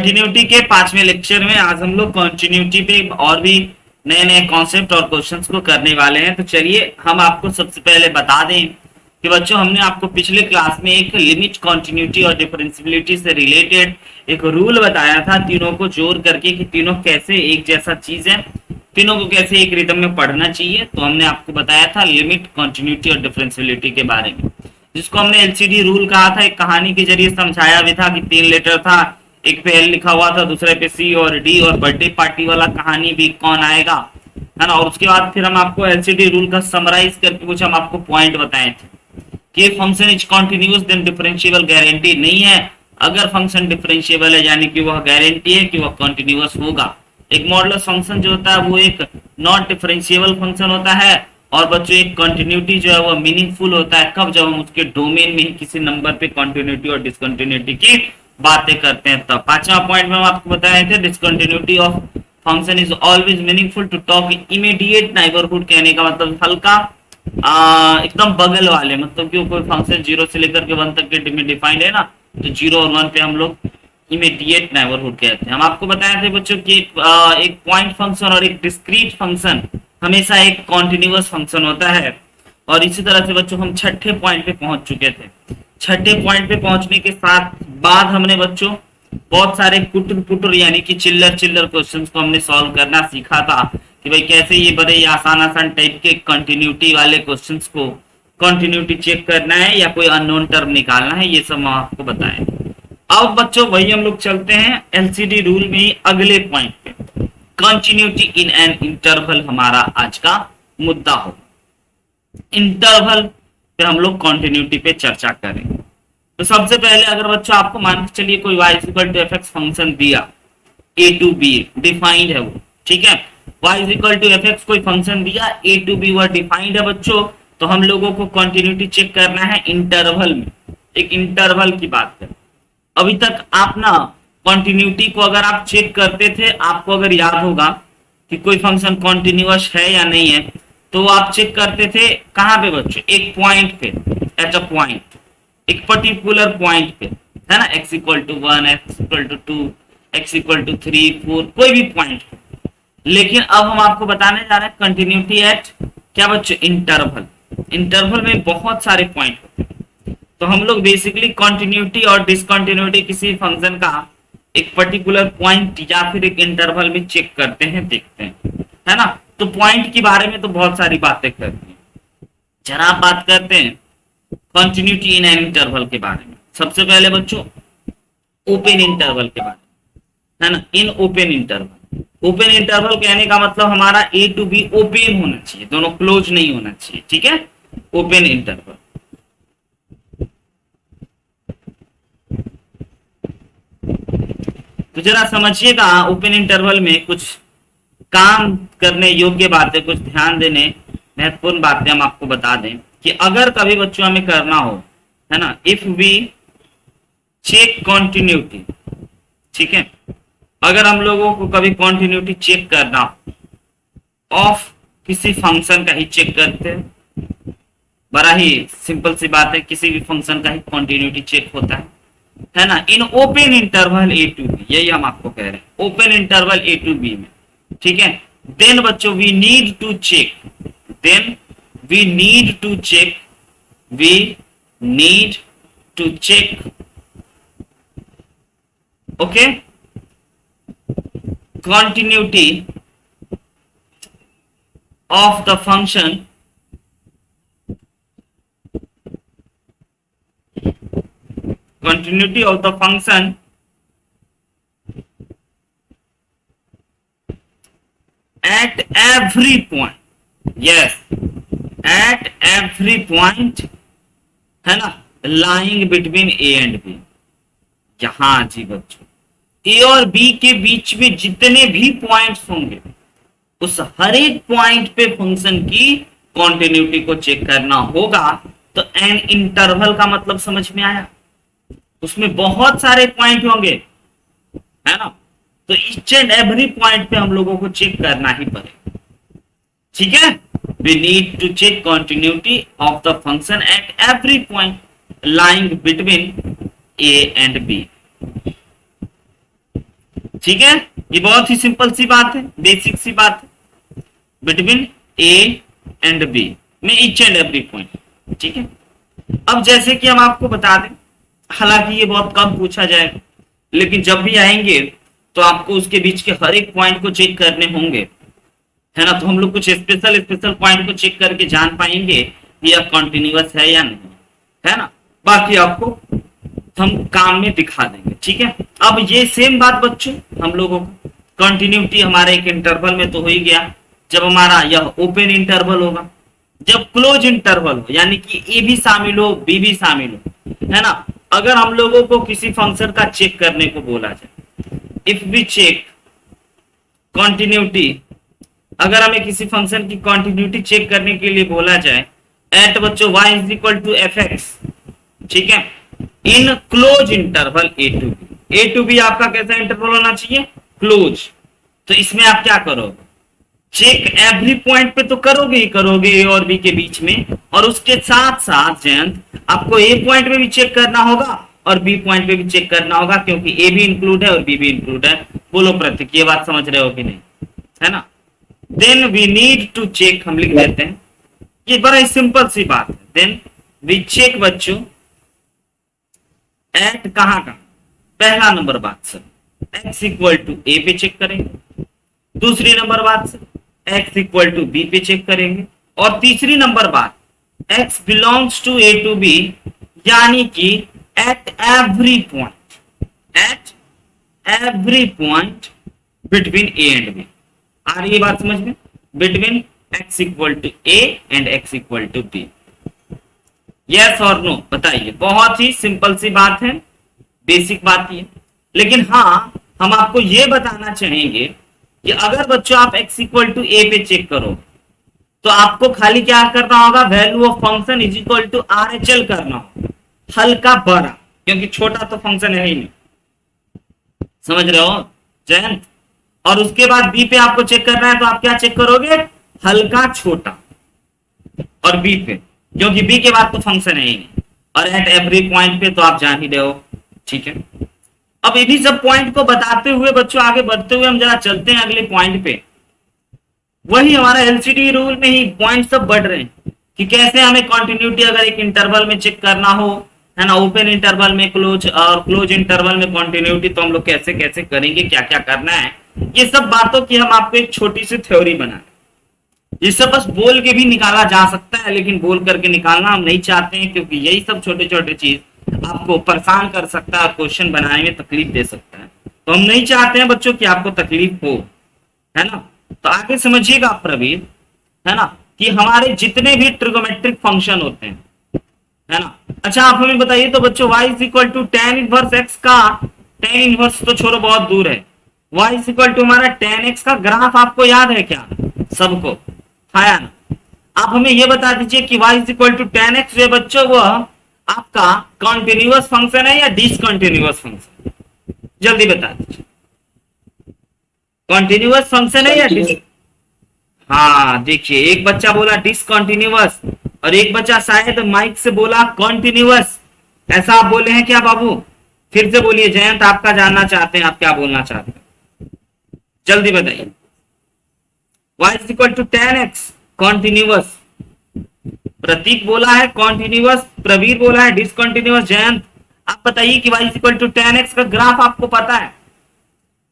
Continuity के 5वें lecture में आज हम लोग कंटिन्यूटी पे और भी नए नए कॉन्सेप्ट और क्वेश्चंस को करने वाले हैं। तो चलिए हम आपको सबसे पहले बता दें कि बच्चों हमने आपको पिछले क्लास में एक लिमिट, कंटिन्यूटी और डिफरेंशियबिलिटी से रिलेटेड एक रूल बताया था, तीनों को जोड़ करके कि तीनों कैसे एक जैसा चीज है, तीनों को कैसे एक रिदम में पढ़ना चाहिए। तो हमने आपको बताया था लिमिट, कंटिन्यूटी और डिफरेंशियबिलिटी के बारे में, जिसको हमने एलसीडी रूल कहा था। एक कहानी के जरिए समझाया भी था कि 3 लेटर था, एक पे एल लिखा हुआ था, दूसरे पे सी और डी, और बर्थडे पार्टी वाला कहानी भी कौन आएगा, है ना। और उसके बाद फिर हम आपको एलसीडी रूल का समराइज करके कुछ हम आपको पॉइंट बताए थे कि function is continuous then differentiable guarantee नहीं है। अगर फंक्शन डिफरेंशिएबल है यानी कि वह गारंटी है कि वह कॉन्टिन्यूअस होगा। एक मॉडुलस फंक्शन जो होता है वो एक नॉट डिफरेंशिएबल फंक्शन होता है, और बच्चों एक कंटिन्यूटी जो है वो मीनिंगफुल होता है कब, जब हम उसके डोमेन में ही किसी नंबर पे कंटिन्यूटी और डिसकंटिन्यूटी की बातें करते हैं। तब 5वां पॉइंट में हम आपको बताए थे discontinuity of function is always meaningful to talk immediate neighbourhood, कहने का मतलब हल्का एकदम बगल वाले, मतलब कि कोई फंक्शन 0 से लेकर के 1 तक के में डिफाइंड है ना, तो 0 और 1 पे हम लोग इमीडिएट नाइबरहुड कहते हैं। हम आपको बताए थे बच्चों की एक पॉइंट फंक्शन और एक डिस्क्रीट फंक्शन हमेशा एक कॉन्टिन्यूअस फंक्शन होता है। और इसी तरह से बच्चों हम छठे पॉइंट पे पहुंच चुके थे। छठे पॉइंट पे पहुंचने के साथ बाद हमने बच्चों बहुत सारे कुटुर पुटुर यानी कि चिल्लर चिल्लर क्वेश्चंस को हमने सॉल्व करना सीखा था कि भाई कैसे ये बड़े आसान आसान टाइप के कंटिन्यूटी वाले क्वेश्चंस को कंटिन्यूटी चेक करना है या कोई अननोन टर्म निकालना है, ये सब हम आपको बताएं। अब बच्चों वही हम लोग चलते हैं एलसीडी रूल में ही अगले पॉइंट पे, कंटिन्यूटी इन एन इंटरवल हमारा आज का मुद्दा हो। इंटरवल पे हम लोग कंटिन्यूटी पे चर्चा करेंगे। तो सबसे पहले अगर बच्चों आपको मान के चलिए कोई y equal to F X function दिया, a टू b डिफाइंड है वो, ठीक है, y equal to F X कोई फंक्शन दिया, a टू b वह डिफाइंड है बच्चों। तो हम लोगों को कंटिन्यूटी चेक करना है इंटरवल में, एक इंटरवल की बात करें। अभी तक आप ना कंटिन्यूटी को अगर आप चेक करते थे, आपको अगर याद होगा कि कोई फंक्शन कॉन्टिन्यूअस है या नहीं है, तो आप चेक करते थे कहां पे बच्चों, एक पॉइंट पे, एट अ पॉइंट, एक पर्टिकुलर पॉइंट पे, है ना, x equal to 1, x equal to 2, x equal to 3, 4, कोई भी पॉइंट पे। लेकिन अब हम आपको बताने जा रहे हैं कंटिन्यूटी एट क्या बच्चों, इंटरवल। इंटरवल में बहुत सारे पॉइंट होते हैं। तो हम लोग बेसिकली कंटिन्यूटी और डिसकंटिन्यूटी किसी फंक्शन का एक पर्टिकुलर पॉइंट या फिर एक इंटरवल में चेक करते हैं, देखते हैं, है ना। तो पॉइंट के बारे में तो बहुत सारी बातें करते हैं, जरा आप बात करते हैं कंटिन्यूटी इन एन इंटरवल के बारे में। सबसे पहले बच्चों ओपन इंटरवल के बारे में, है ना, in open interval. Open interval कहने का मतलब हमारा ए टू बी ओपन होना चाहिए, दोनों क्लोज नहीं होना चाहिए, ठीक है, ओपन इंटरवल। तो जरा समझिएगा ओपन इंटरवल में कुछ काम करने योग्य बातें, कुछ ध्यान देने महत्वपूर्ण बातें हम आपको बता दें कि अगर कभी बच्चों हमें करना हो, है ना, इफ वी चेक कंटिन्यूटी, ठीक है, अगर हम लोगों को कभी कंटिन्यूटी चेक करना ऑफ किसी फंक्शन का ही चेक करते हैं, बड़ा ही सिंपल सी बात है, किसी भी फंक्शन का ही कंटिन्यूटी चेक होता है ना, in open interval A to B, यही हम आपको कह रहे हैं, open interval A to B में, ठीक है। देन बच्चों we need to check, then we need to check okay, continuity of the function at every point, yes, at every point, है ना, lying between a and b। यहां जी बच्चों ए और B के बीच में जितने भी पॉइंट्स होंगे उस हर एक पॉइंट पे फंक्शन की कॉन्टिन्यूटी को चेक करना होगा। तो एन इंटरवल का मतलब समझ में आया, उसमें बहुत सारे पॉइंट होंगे, है ना, तो ईच एंड एवरी पॉइंट पे हम लोगों को चेक करना ही पड़ेगा, ठीक है। We need to check continuity of the function at every point lying between a and b। ठीक है, ये बहुत ही सिंपल सी बात है, बेसिक सी बात है, बिटवीन ए एंड बी में ईच एंड एवरी पॉइंट। ठीक है, अब जैसे कि हम आपको बता दें, हालांकि ये बहुत कम पूछा जाएगा, लेकिन जब भी आएंगे तो आपको उसके बीच के हर एक पॉइंट को चेक करने होंगे, है ना। तो हम लोग कुछ स्पेशल स्पेशल पॉइंट को चेक करके जान पाएंगे कि यह कॉन्टिन्यूअस है या नहीं, है ना। बाकी आपको हम काम में दिखा देंगे। ठीक है, अब ये सेम बात बच्चों हम लोगों को कंटिन्यूटी हमारे एक इंटरवल में तो हो ही गया, जब हमारा यह ओपन इंटरवल होगा, जब क्लोज इंटरवल हो यानी कि ए भी शामिल हो बी भी शामिल हो, है ना। अगर हम लोगों को किसी फंक्शन का चेक करने को बोला जाए, इफ वी चेक कॉन्टिन्यूटी, अगर हमें किसी फंक्शन की कॉन्टिन्यूटी चेक करने के लिए बोला जाए एट बच्चों y is equal to F X, ठीक है, in closed interval A to B आपका कैसा इंटरवल होना चाहिए, क्लोज। तो इसमें आप क्या करोगे, चेक एवरी पॉइंट पे तो करोगे ही करोगे ए और बी के बीच में, और उसके साथ साथ जयंत आपको ए पॉइंट पे भी चेक करना होगा और बी पॉइंट पे भी चेक करना होगा, क्योंकि ए भी इंक्लूड है और बी भी इंक्लूड है। बोलो प्रतीक, ये बात समझ रहे हो कि नहीं, है ना। Then we need to check, हम लिख देते हैं, ये बड़ा ही सिंपल सी बात है। देन वी चेक बच्चों एट कहां का, पहला नंबर बात sir X equal to A पे चेक करेंगे, दूसरी नंबर बात sir X equal to B पे चेक करेंगे, और तीसरी नंबर बात X belongs to A to B, यानी कि at every point between A and B. आ रही है बात समझ में, between X equal to A and X equal to B, yes और नो बताइए। बहुत ही सिंपल सी बात है, बेसिक बात ये, लेकिन हाँ हम आपको ये बताना चाहेंगे कि अगर बच्चों आप x इक्वल टू ए पे चेक करो तो आपको खाली क्या करना होगा, value of function is equal to R H L करना होगा, हल्का बड़ा, क्योंकि छोटा तो फंक्शन है ही नहीं, समझ रहे हो जयंत। और उसके बाद बी पे आपको चेक करना है तो आप क्या चेक करोगे, हल्का छोटा, और बी पे, क्योंकि बी के बाद तो फंक्शन है ही नहीं, और एट एवरी पॉइंट पे तो आप जान ही रहे हो। ठीक है, अब इन्हीं सब पॉइंट को बताते हुए बच्चों आगे बढ़ते हुए हम जरा चलते हैं अगले पॉइंट पे। वही हमारा एलसीडी रूल में ही पॉइंट सब बढ़ रहे हैं कि कैसे हमें कंटिन्यूटी अगर एक इंटरवल में चेक करना हो, है ना, ओपन इंटरवल में क्लोज और क्लोज इंटरवल में कंटिन्यूटी, तो हम लोग कैसे कैसे करेंगे, क्या क्या करना है, ये सब बातों की हम आपको एक छोटी सी थ्योरी बना, ये सब बस बोल के भी निकाला जा सकता है, लेकिन बोल करके निकालना हम नहीं चाहते हैं, क्योंकि यही सब छोटे छोटे चीज आपको परेशान कर सकता है, क्वेश्चन बनाने में तकलीफ दे सकता है। तो हम नहीं चाहते हैं बच्चों कि आपको तकलीफ हो, है ना। तो आगे समझिएगा प्रवीण, है ना, कि हमारे जितने भी ट्रिगोमेट्रिक फंक्शन होते हैं, है ना। अच्छा आप हमें बताइए तो बच्चों y is equal to tan inverse X का, टेन इनवर्स तो छोड़ो बहुत दूर है, y इज इक्वल टू हमारा टेन एक्स का ग्राफ आपको याद है क्या, सबको आया ना। आप हमें यह बता दीजिए कि y is equal to ten X जो बच्चों वो आपका कॉन्टिन्यूअस फंक्शन है या डिसकंटिन्यूअस फंक्शन, जल्दी बता दीजिए, कॉन्टिन्यूअस फंक्शन है या डिस, हाँ देखिए एक बच्चा बोला डिसकंटिन्यूअस और एक बच्चा शायद माइक से बोला कॉन्टिन्यूअस, ऐसा आप बोले हैं क्या बाबू, फिर से बोलिए जयंत, आपका जानना चाहते हैं, आप क्या बोलना चाहते हैं, जल्दी बताइए। y is equal to ten X continuous, Pratik बोला है कॉन्टिन्यूअस, प्रवीर बोला है डिसकंटिन्यूअस, जयंत आप बताइए कि y is equal to ten X का ग्राफ आपको पता है,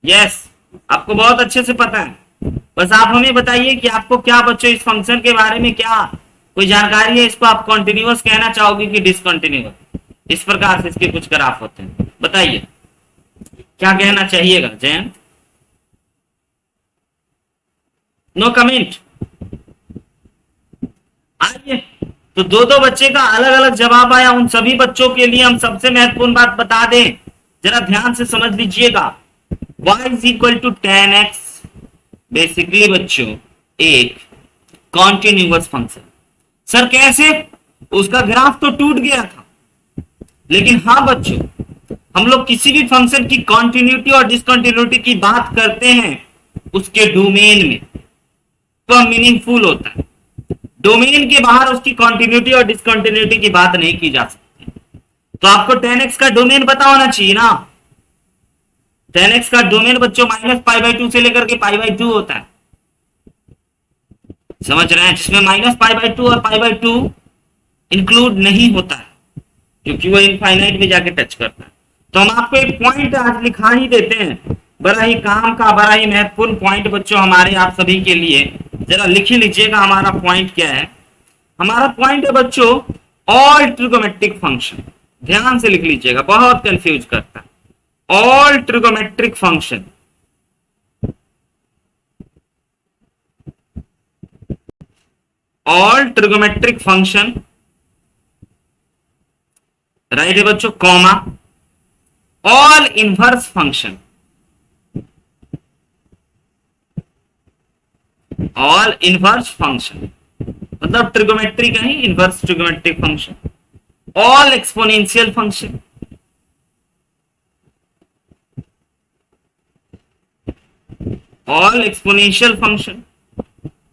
यस आपको बहुत अच्छे से पता है, बस आप हमें बताइए कि आपको क्या बच्चों इस फंक्शन के बारे में क्या कोई जानकारी है, इसको आप कॉन्टिन्यूअस कहना चाहोगे कि डिसकंटिन्यूअस, इस प्रकार से इसके कुछ ग्राफ होते हैं, बताइए क्या कहना चाहिएगा जयंत, नो कमेंट। आइए तो दो दो बच्चे का अलग अलग जवाब आया, उन सभी बच्चों के लिए हम सबसे महत्वपूर्ण बात बता दें, जरा ध्यान से समझ लीजिएगा, y is equal to ten X basically बच्चों एक कॉन्टिन्यूअस फंक्शन। सर कैसे, उसका ग्राफ तो टूट गया था, लेकिन हाँ बच्चों हम लोग किसी भी फंक्शन की कॉन्टिन्यूटी और डिसकंटिन्यूटी की बात करते हैं उसके डोमेन में तो मीनिंगफुल होता है, डोमेन के बाहर उसकी कंटिन्यूटी और डिसकंटिन्यूटी की बात नहीं की जा सकती। तो आपको 10x का डोमेन पता होना चाहिए ना, 10x का डोमेन बच्चों माइनस पाई बाई 2 से लेकर के पाई बाई 2 होता है, समझ रहे हैं, जिसमें माइनस पाई बाई 2 और पाई बाई 2 इंक्लूड नहीं होता है क्योंकि वो इनफाइनाइट में जाके टच करता है। तो हम आपको एक पॉइंट आज लिखा ही देते हैं, बड़ा ही काम का, बड़ा ही महत्वपूर्ण पॉइंट बच्चों हमारे आप सभी के लिए। जरा लिख ही लीजिएगा हमारा पॉइंट क्या है। हमारा पॉइंट है बच्चों ऑल ट्रिगोमेट्रिक फंक्शन। ध्यान से लिख लीजिएगा, बहुत कंफ्यूज करता है। All trigonometric function, all trigonometric function, right है बच्चों, comma all inverse function, all inverse function मतलब ट्रिगोमेट्री का ही inverse trigonometric function, all exponential function, all exponential function,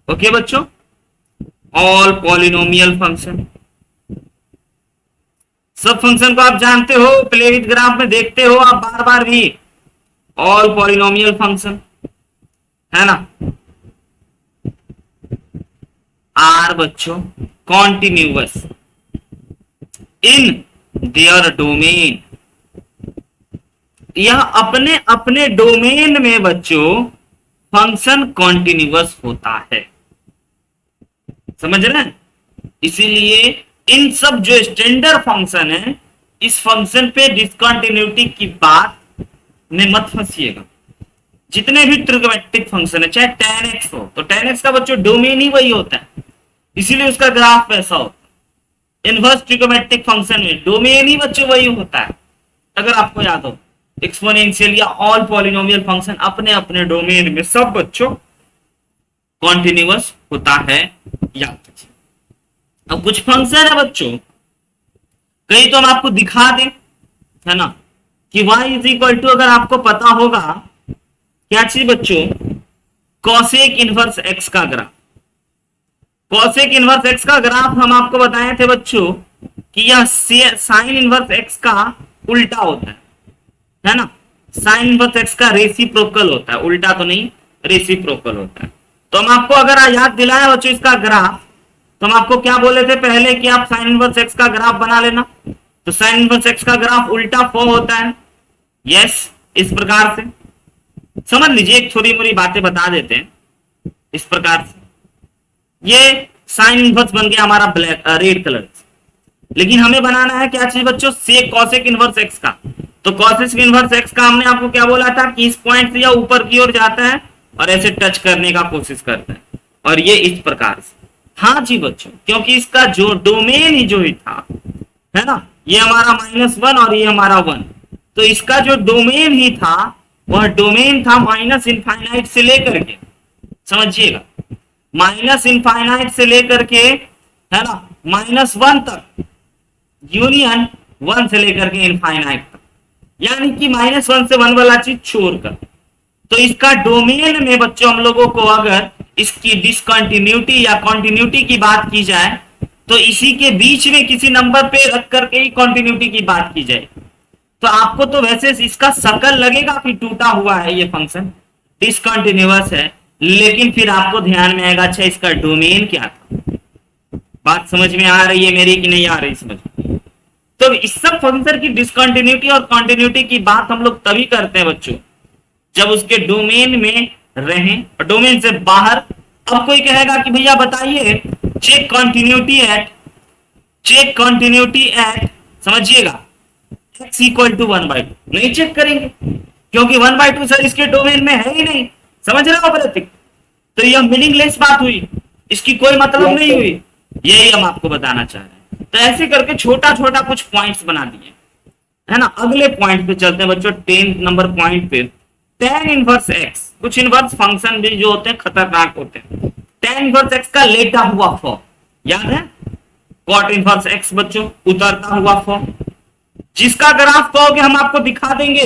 okay बच्चों, ऑल पॉलिनोमियल फंक्शन। सब फंक्शन को आप जानते हो, प्ले विद ग्राफ में देखते हो आप बार बार भी, ऑल पॉलिनोमियल फंक्शन है ना। आर बच्चों कॉन्टिन्यूअस इन देयर डोमेन, यह अपने अपने डोमेन में बच्चों फंक्शन कॉन्टिन्यूअस होता है, समझ रहे हैं। इसीलिए इन सब जो स्टैंडर्ड फंक्शन है, इस फंक्शन पे डिसकंटिन्यूटी की बात में मत फंसिएगा। जितने भी ट्रिगोमेट्रिक फंक्शन है, चाहे tan x हो, तो tan x का बच्चों डोमेन ही वही होता है, इसीलिए उसका ग्राफ वैसा होता है। इनवर्स ट्रिगोमेट्रिक फंक्शन में डोमेन ही बच्चों वही होता है, अगर आपको याद हो। एक्सपोनेंशियल या ऑल पॉलिनोमियल फंक्शन अपने अपने डोमेन में सब बच्चों कॉन्टिन्यूअस होता है, याद रखिए। अब कुछ फंक्शन है बच्चों, कहीं तो हम आपको दिखा दें, है ना, कि y इज इक्वल टू, अगर आपको पता होगा क्या चीज बच्चों, कॉसेक इनवर्स x का ग्राफ। कॉसेक इनवर्स x का ग्राफ हम आपको बताए थे बच्चों कि यह साइन इनवर्स x का उल्टा होता है ना। साइन इनवर्स x का रेसिप्रोकल होता है, उल्टा तो नहीं, रेसिप्रोकल होता है। तो हम आपको अगर याद दिलाए बच्चों इसका ग्राफ, तो हम आपको क्या बोले थे पहले कि आप साइन इनवर्स x का ग्राफ बना लेना। तो साइन इनवर्स x का ग्राफ उल्टा फॉर्म होता है, यस, इस प्रकार से समझ लीजिए। एक छोटी मोटी बातें बता देते हैं, इस प्रकार से ये साइन इनवर्स बन गया हमारा ब्लैक रेड कलर, लेकिन हमें बनाना है क्या चीज बच्चों, सेक कॉसेक इनवर्स x का। तो कॉसेक इनवर्स x का हमने आपको क्या बोला था कि इस पॉइंट से यह ऊपर की ओर जाता है और ऐसे टच करने का कोशिश करता है, और ये इस प्रकार से। हाँ जी बच्चों, क्योंकि इसका जो डोमेन ही जो ही था, है ना, ये हमारा -1 और ये हमारा 1, तो इसका जो डोमेन ही था वह डोमेन था माइनस इनफाइनाइट से लेकर के, समझिएगा, माइनस इनफाइनाइट से लेकर के, है ना, -1 तक, यूनियन 1 से लेकर के इनफाइनाइट तक, यानी कि -1 से 1 वाला चीज छोड़कर। तो इसका डोमेन में बच्चों हम लोगों को अगर इसकी डिसकंटिन्यूटी या कॉन्टिन्यूटी की बात की जाए, तो इसी के बीच में किसी नंबर पे रख करके ही कॉन्टिन्यूटी की बात की जाए। तो आपको तो वैसे इसका शकल लगेगा कि टूटा हुआ है ये फंक्शन, डिसकंटिन्यूअस है, लेकिन फिर आपको ध्यान में आएगा अच्छा इसका डोमेन क्या था। बात समझ में आ रही है मेरी कि नहीं आ रही समझ? तो इस सब फंक्शन की डिसकंटिन्यूटी और कॉन्टिन्यूटी की बात हम लोग तभी करते हैं बच्चों जब उसके डोमेन में रहें, और डोमेन से बाहर। अब कोई कहेगा कि भैया बताइए चेक कॉन्टिन्यूटी एट, समझिएगा, x इक्वल टू 1/2, नहीं चेक करेंगे क्योंकि 1/2 सर इसके डोमेन में है ही नहीं, समझ रहे हो प्रतीक? तो यह मीनिंगलेस बात हुई, इसकी कोई मतलब नहीं हुई, यही हम आपको बताना चाह रहे हैं। तो ऐसे करके छोटा छोटा कुछ पॉइंट्स बना दिए, है ना। अगले पॉइंट पे चलते हैं बच्चों, 10 नंबर पॉइंट पे, tan इनवर्स x। कुछ इनवर्स फंक्शन भी जो होते हैं खतरनाक होते हैं। tan इनवर्स x का लेटा हुआ फॉर्म याद है, cot इनवर्स x बच्चों उतरता हुआ फॉर्म, जिसका ग्राफ कहोगे हम आपको दिखा देंगे,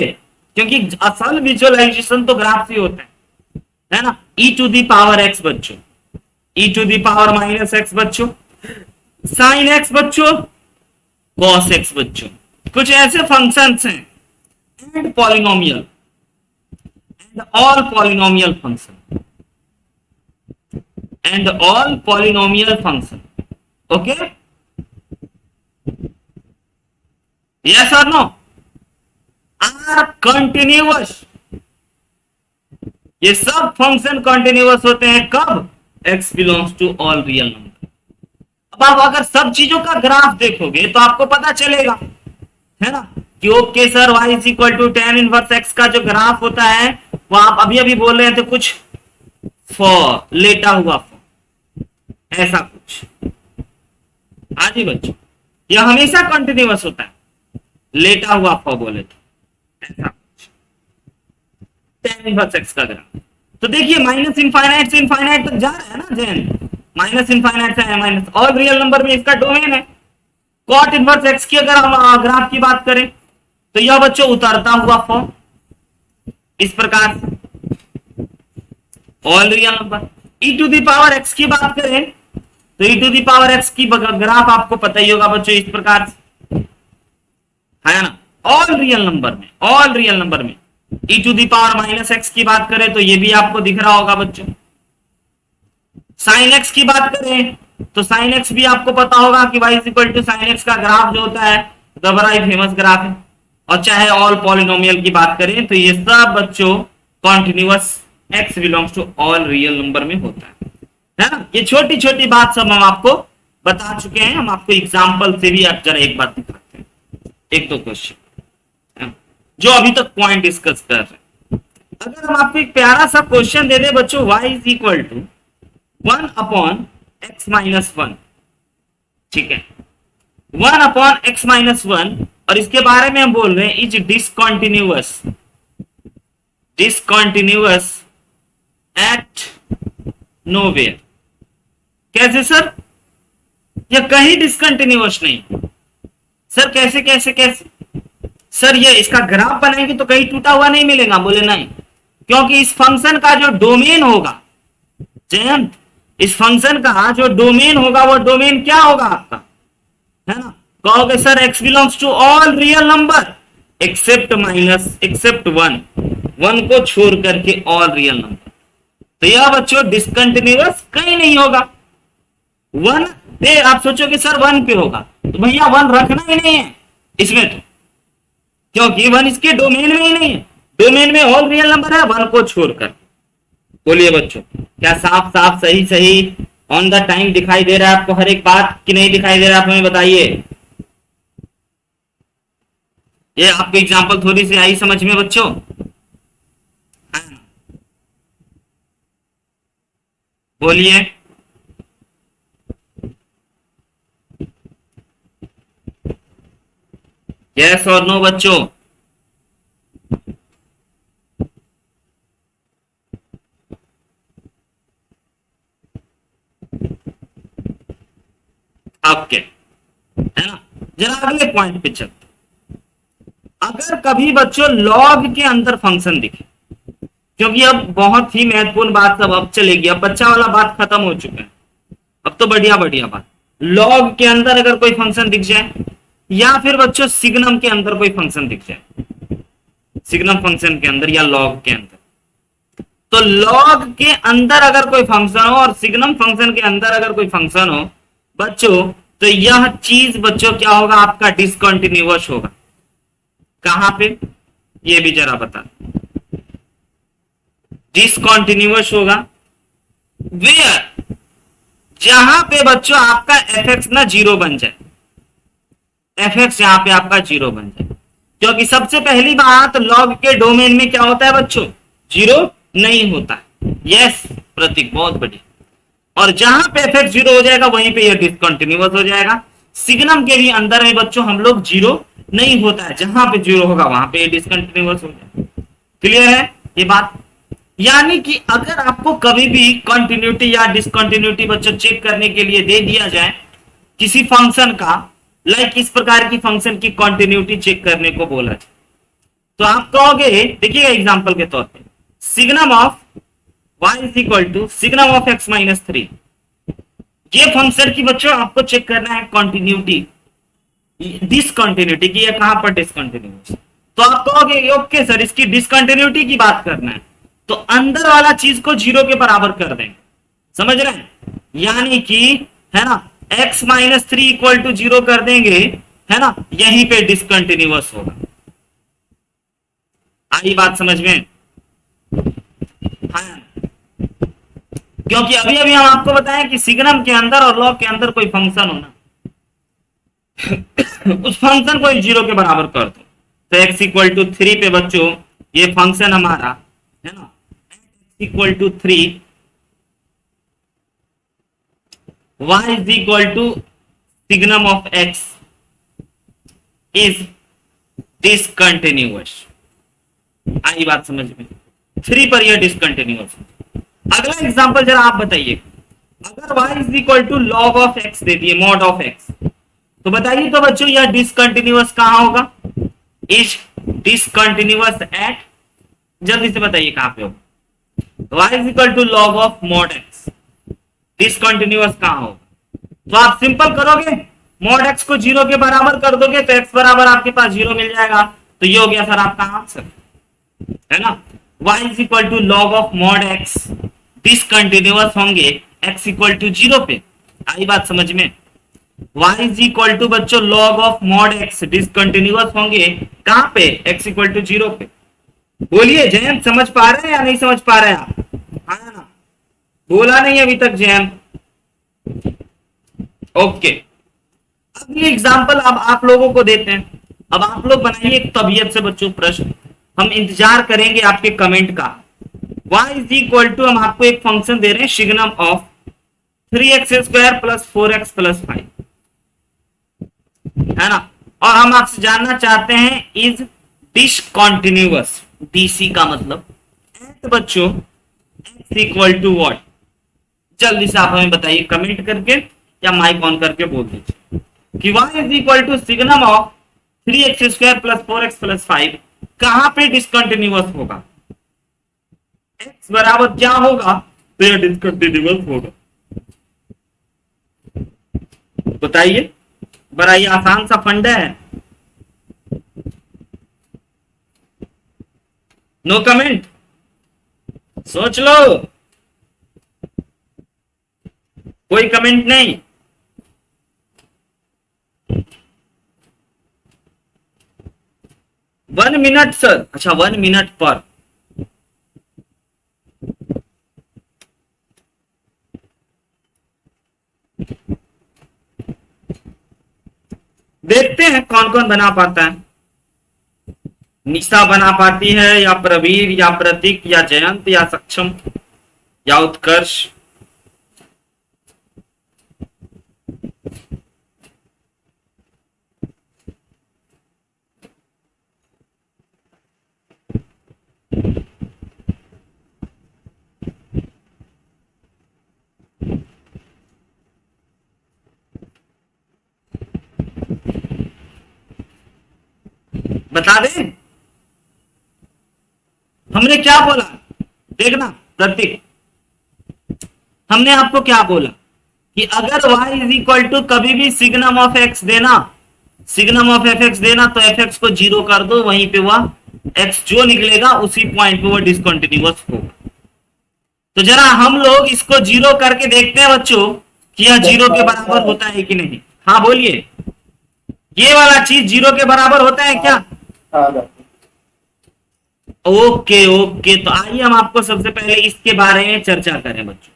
क्योंकि असल विजुअलाइजेशन तो ग्राफ से होते हैं, है ना। e to the power x बच्चों, e to the power -x बच्चों, sin x बच्चों, cos x बच्चों, कुछ ऐसे फंक्शंस हैं and polynomial all polynomial function and all polynomial function. Okay, yes or no? are continuous. ये सब फंक्शन कंटिन्यूअस होते हैं कब? x belongs to all real number. अब आप अगर सब चीजों का ग्राफ देखोगे तो आपको पता चलेगा, है ना, कि okay sir y is equal to tan inverse x का जो ग्राफ होता है वो आप अभी अभी बोल रहे थे कुछ फॉर लेटा हुआ फॉर, ऐसा कुछ. हाँ जी बच्चों, यह हमेशा कंटिन्यूअस होता है, लेटा हुआ फॉर बोले तो ऐसा कुछ tan इनवर्स x का ग्राफ. तो देखिए माइनस इनफाइनाइट से इनफाइनाइट तक जा रहा है ना जैन, माइनस इनफाइनाइट से माइनस, और रियल नंबर में इसका डोमेन है. कॉट इनवर्स एक्स की अगर हम ग्राफ की बात करें तो यह बच्चों उतरता हुआ फॉर्म इस प्रकार से all real number. E to the power X की बात करें तो E to the power X की ग्राफ आपको पता ही होगा बच्चों इस प्रकार से, है ना, ऑल रियल नंबर में. ऑल रियल नंबर में E to the power minus X की बात करें तो ये भी आपको दिख रहा होगा बच्चों. साइन एक्स की बात करें तो साइन एक्स भी आपको पता होगा कि y is equal to sine X का ग्राफ जो होता है तो बड़ा ही फेमस ग्राफ है. और चाहे ऑल पॉलिनोमियल की बात करें तो ये सब बच्चों continuous x belongs to all real number में होता है ना. ये छोटी छोटी बात सब हम आपको बता चुके हैं. हम आपको एग्जाम्पल से भी आप जरा एक बात दिखाते हैं, एक दो क्वेश्चन जो अभी तक पॉइंट डिस्कस कर रहे हैं. अगर हम आपको एक प्यारा सा क्वेश्चन दे दे बच्चों, y is equal to 1 upon x minus 1, ठीक है, 1 अपॉन x माइनस 1, और इसके बारे में हम बोल रहे हैं is discontinuous, discontinuous at nowhere. कैसे सर? यह कहीं डिसकंटिन्यूअस नहीं. सर कैसे कैसे कैसे? सर ये इसका ग्राफ बनाएंगे तो कहीं टूटा हुआ नहीं मिलेगा. बोले नहीं, क्योंकि इस फंक्शन का जो डोमेन होगा जयंत, इस फंक्शन का जो डोमेन होगा वो डोमेन क्या होगा आपका, है ना. कहोगे sir x belongs to all real number except minus except 1, 1 को छोड़ करके ऑल रियल नंबर. तो यह बच्चों डिसकंटिन्यूअस कहीं नहीं होगा. 1 पे आप सोचोगे सर 1 पे होगा, तो भैया 1 रखना ही नहीं है इसमें, तो क्योंकि 1 इसके डोमेन में ही नहीं है. डोमेन में ऑल रियल नंबर है 1 को छोड़कर. बोलिए बच्चों, क्या साफ साफ सही सही ऑन द टाइम दिखाई दे रहा है आपको हर एक बात कि नहीं दिखाई दे रहा है? आप हमें बताइए. ये आपको एग्जांपल थोड़ी सी आई समझ में बच्चों? बोलिए. यस और नो बच्चों? ओके, है ना. जरा अगले पॉइंट पे चलते. अगर कभी बच्चों लॉग के अंदर फंक्शन दिखे, क्योंकि अब बहुत ही महत्वपूर्ण बात सब अब चलेगी, अब बच्चा वाला बात खत्म हो चुका है, अब तो बढ़िया बढ़िया बात. लॉग के अंदर अगर कोई फंक्शन दिख जाए, या फिर बच्चों सिग्नम के अंदर कोई फंक्शन दिख जाए, सिग्नम फंक्शन के अंदर या लॉग के अंदर, तो लॉग के अंदर अगर कोई फंक्शन हो और सिग्नम फंक्शन के अंदर अगर कोई फंक्शन हो बच्चों, तो यह चीज बच्चों क्या होगा आपका? डिसकंटिन्यूअस होगा. कहां पे ये भी जरा बता. डिसकंटिन्यूअस होगा वेयर, जहां पे बच्चों आपका fx ना जीरो बन जाए, fx यहां पे आपका जीरो बन जाए. क्योंकि सबसे पहली बात लॉग के डोमेन में क्या होता है बच्चों? जीरो नहीं होता है. यस प्रतीक, बहुत बढ़िया. और जहां पे fx जीरो हो जाएगा वहीं पे यह डिसकंटिन्यूअस हो जाएगा. सिग्नम के भी अंदर में बच्चों हम लोग जीरो नहीं होता है, जहां पे जीरो होगा वहां पे डिसकंटिन्यूअस हो जाएगा. क्लियर है ये बात? यानी कि अगर आपको कभी भी कंटिन्यूटी या डिसकंटिन्यूटी बच्चों चेक करने के लिए दे दिया जाए किसी फंक्शन का, लाइक इस प्रकार की फंक्शन की कंटिन्यूटी चेक करने को बोला जाए, तो आप कहोगे, देखिएगा एग्जांपल के तौर पे, signum of y is equal to signum of x minus 3. ये फंक्शन की बच्चों आपको चेक करना है कंटिन्यूटी, डिसकंटिन्यूटी की, ये कहां पर डिसकंटिन्यूअस. तो आप कहोगे ओके सर इसकी डिसकंटिन्यूटी की बात करना है, तो अंदर वाला चीज को 0 के बराबर कर देंगे, समझ रहे हैं, यानी कि है ना x माइनस 3 इक्वल टू 0 कर देंगे, है ना, यहीं पे डिसकंटिन्यूअस होगा। आई बात समझ में? हाँ, क्योंकि अभी अभी हम आपको बताएं कि सिग्नम के अंदर और लॉग के अंदर कोई फंक्शन होना उस फंक्शन को 0 के बराबर कर दो, तो x इक्वल टू 3 पे बच्चों ये फंक्शन हमारा है ना x equal to 3, y is equal to signum of x is discontinuous. आई बात समझ में? 3 पर यह डिसकंटिन्यूअस। अगला एग्जांपल जरा आप बताइए, अगर y is equal to log of x दे दिए, मॉड ऑफ x, तो बताइए तो बच्चों यह डिसकंटिन्यूअस कहां होगा? इज डिसकंटिन्यूअस एट, जल्दी से बताइए कहां पे होगा? y is equal to log of mod x discontinuous कहां होगा? तो आप सिंपल करोगे, मॉड x को 0 के बराबर कर दोगे तो x बराबर आपके पास 0 मिल जाएगा। तो ये हो गया सर आपका आंसर, है ना। y is equal to log of mod x discontinuous होंगे x इक्वल टू 0 पे। आई बात समझ में? y इज इक्वल टू बच्चों log of mod x discontinuous होंगे कहां पे? x इक्वल टू 0 पे। बोलिए जयंत, समझ पा रहे हैं या नहीं समझ पा रहे हैं आप? हाँ ना, बोला नहीं अभी तक जयंत? ओके, अब ये एग्जांपल अब आप लोगों को देते हैं। अब आप लोग बनाइए एक तबीयत से बच्चों प्रश्न, हम इंतजार करेंगे आपके कमेंट का। y इज इक्वल टू, हम आपको एक फंक्शन दे रहे हैं signum of 3x square plus 4x plus 5, है ना, और हम आपसे जानना चाहते हैं इज डिसकंटिन्यूअस। डीसी का मतलब एट बच्चों x इक्वल टू व्हाट? जल्दी से आप हमें बताइए कमेंट करके या माइक ऑन करके बोल दीजिए कि y is equal to signum of 3x square plus 4x plus 5 कहां पे डिसकंटिन्यूअस होगा? x बराबर क्या होगा तो यह डिसकंटिन्यूअस होगा? बताइए, बड़ा ही आसान सा फंडा है। नो कमेंट, सोच लो, कोई कमेंट नहीं। वन मिनट सर, अच्छा 1 मिनट पर। देखते हैं कौन कौन बना पाता है। निशा बना पाती है, या प्रवीर, या प्रतीक, या जयंत, या सक्षम, या उत्कर्ष। बता दें हमने क्या बोला? देखना प्रतीक, हमने आपको क्या बोला कि अगर y इज इक्वल टू कभी भी सिग्नम ऑफ x देना, सिग्नम ऑफ fx देना, तो fx को 0 कर दो, वहीं पे वह x जो निकलेगा उसी पॉइंट पे वह डिसकंटिन्यूअस होगा। तो जरा हम लोग इसको 0 करके देखते हैं बच्चों कि यह 0 के बराबर होता है कि नहीं। हाँ बोलिए, ये वाला चीज 0 के बराबर होता है क्या? ओके ओके, तो आइए हम आपको सबसे पहले इसके बारे में चर्चा करें बच्चों।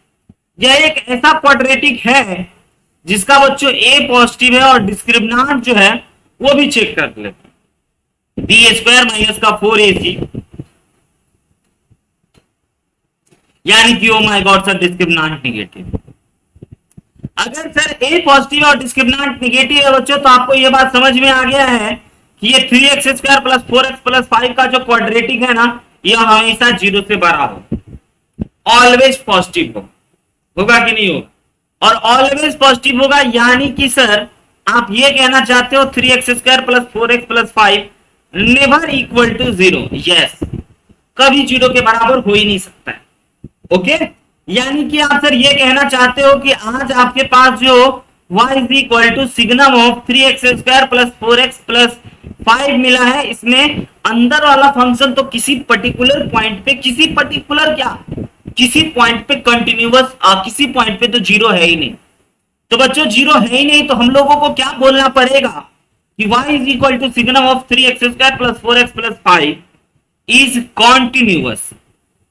यह एक ऐसा क्वाड्रेटिक है जिसका बच्चों a पॉजिटिव है और डिस्क्रिमिनेंट जो है वो भी चेक कर लेते हैं। बी स्क्वायर माइनस का 4ac, यानी कि oh my God sir discriminant negative. अगर सर a पॉजिटिव और डिस्क्रिमिनेंट निगेटिव है बच्चों, तो आपको यह बात समझ में आ गया है कि ये 3x square plus 4x plus 5 का जो क्वाड्रेटिक है ना, यह हमेशा 0 से बड़ा हो, ऑलवेज पॉजिटिव होगा कि नहीं होगा? और ऑलवेज पॉजिटिव होगा, यानी कि सर आप ये कहना चाहते हो 3x square plus 4x plus 5 never equal to 0। Yes, कभी 0 के बराबर हो ही नहीं सकता है। ओके, यानी कि आप सर ये कहना चाहते हो कि आज आपके पास जो y is equal to signum of 3x square plus 4x plus 5 मिला है, इसमें अंदर वाला फंक्शन तो किसी पर्टिकुलर पॉइंट पे, किसी पर्टिकुलर क्या, किसी पॉइंट पे कंटिन्यूअस, किसी पॉइंट पे तो जीरो है ही नहीं। तो बच्चों जीरो है ही नहीं, तो हम लोगों को क्या बोलना पड़ेगा कि y is equal to signum of 3x² plus 4x plus 5 is continuous.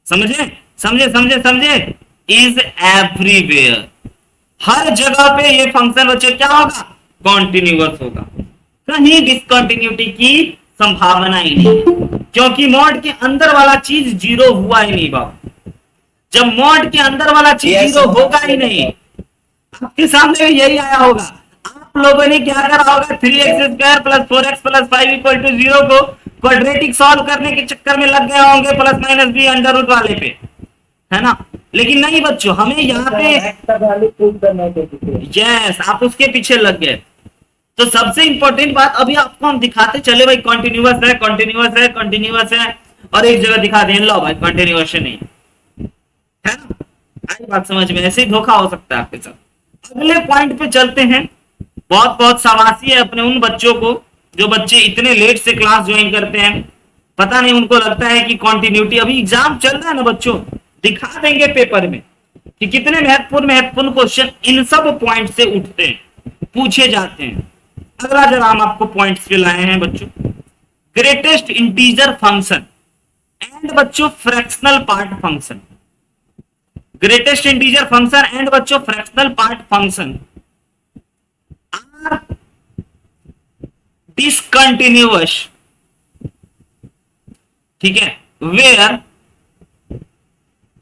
समझे समझे समझे समझे, इज एवरीवेयर, हर जगह पे ये फंक्शन बच्चों क्या होगा, कॉन्टिन्यूअस होगा, कहीं डिसकंटिन्यूटी की संभावना ही नहीं, क्योंकि मॉड के अंदर वाला चीज जीरो हुआ ही नहीं बाबू। जब मॉड के अंदर वाला चीज जीरो होगा ही नहीं, आपके सामने भी यही आया होगा, आप लोगों ने क्या करा होगा, 3x² plus 4x plus 5 equal to 0 को क्वाड्रेटिक सॉल्व करने के चक्कर में लग गए होंगे plus minus B under root वाले पे, है ना। लेकिन नहीं बच्चों, हमें यहाँ पे यस आप उसके पीछे लग गए। तो सबसे इंपॉर्टेंट बात अभी आपको हम दिखाते चले भाई, कॉन्टिन्यूअस है कॉन्टिन्यूअस है कॉन्टिन्यूअस है, और एक जगह दिखा दें लो भाई कॉन्टिन्यूअस नहीं है ना। आई बात समझ में, ऐसे ही धोखा हो सकता है आपके साथ। अगले पॉइंट पे चलते हैं। बहुत बहुत शाबाशी है अपने उन बच्चों को जो बच्चे इतने लेट से क्लास ज्वाइन करते हैं, पता नहीं उनको लगता है कि कॉन्टिन्यूटी, अभी एग्जाम चल रहा है ना बच्चों, दिखा देंगे पेपर में कि कितने महत्वपूर्ण महत्वपूर्ण क्वेश्चन इन सब पॉइंट से उठते हैं, पूछे जाते हैं। अगला जरा हम आपको पॉइंट्स पे लाए हैं बच्चों, ग्रेटेस्ट इंटीजर फंक्शन एंड बच्चों fractional part function. Greatest integer function and बच्चों fractional part function are discontinuous, ठीक है, वेयर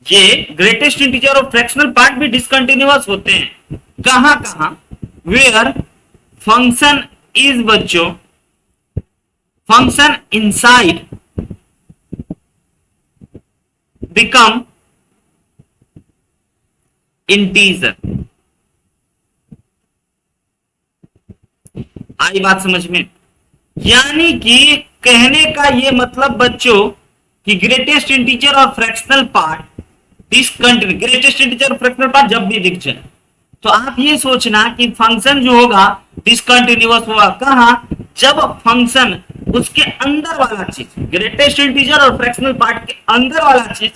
ये ग्रेटेस्ट इंटीजर और फ्रैक्शनल पार्ट भी डिसकंटिन्यूअस होते हैं। कहां कहां, वेयर फंक्शन इज बच्चों, फंक्शन इनसाइड बिकम इंटीजर। आई बात समझ में, यानी कि कहने का ये मतलब बच्चों कि ग्रेटेस्ट इंटीजर और fractional part discontinue, greatest integer और फ्रैक्शनल पार्ट जब भी दिख जाए तो आप ये सोचना कि फंक्शन जो होगा डिसकंटिन्यूअस होगा। कहां, जब फंक्शन उसके अंदर वाला चीज, ग्रेटेस्ट इंटीजर और फ्रैक्शनल पार्ट के अंदर वाला चीज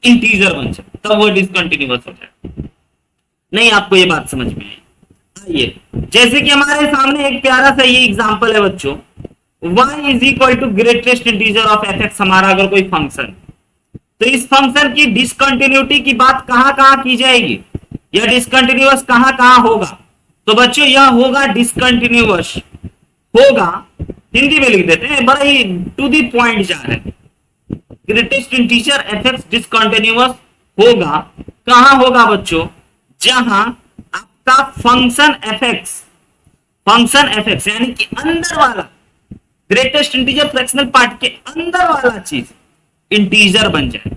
इंटीजर बन जाए, तब वो डिसकंटिन्यूअस हो जाए। नहीं आपको ये बात समझ में आइए, जैसे कि हमारे सामने एक प्यारा सा ये एग्जांपल है बच्चों, y is equal to greatest integer of f(x) हमारा अगर कोई फंक्शन, तो इस फंक्शन की डिसकंटिन्यूटी की बात कहां कहां की जाएगी, यह डिसकंटिन्यूअस कहां कहां होगा। तो बच्चों यह होगा डिसकंटिन्यूअस होगा, हिंदी में लिख देते हैं, बड़ा ही टू दी पॉइंट जा रहे हैं। ग्रेटेस्ट इंटीजर f(x) डिसकंटिन्यूअस होगा, कहां होगा बच्चों, जहां आपका फंक्शन f(x) यानी कि अंदर वाला ग्रेटेस्ट इंटीजर फ्रैक्शनल पार्ट के अंदर वाला चीज इंटीजर बन जाए।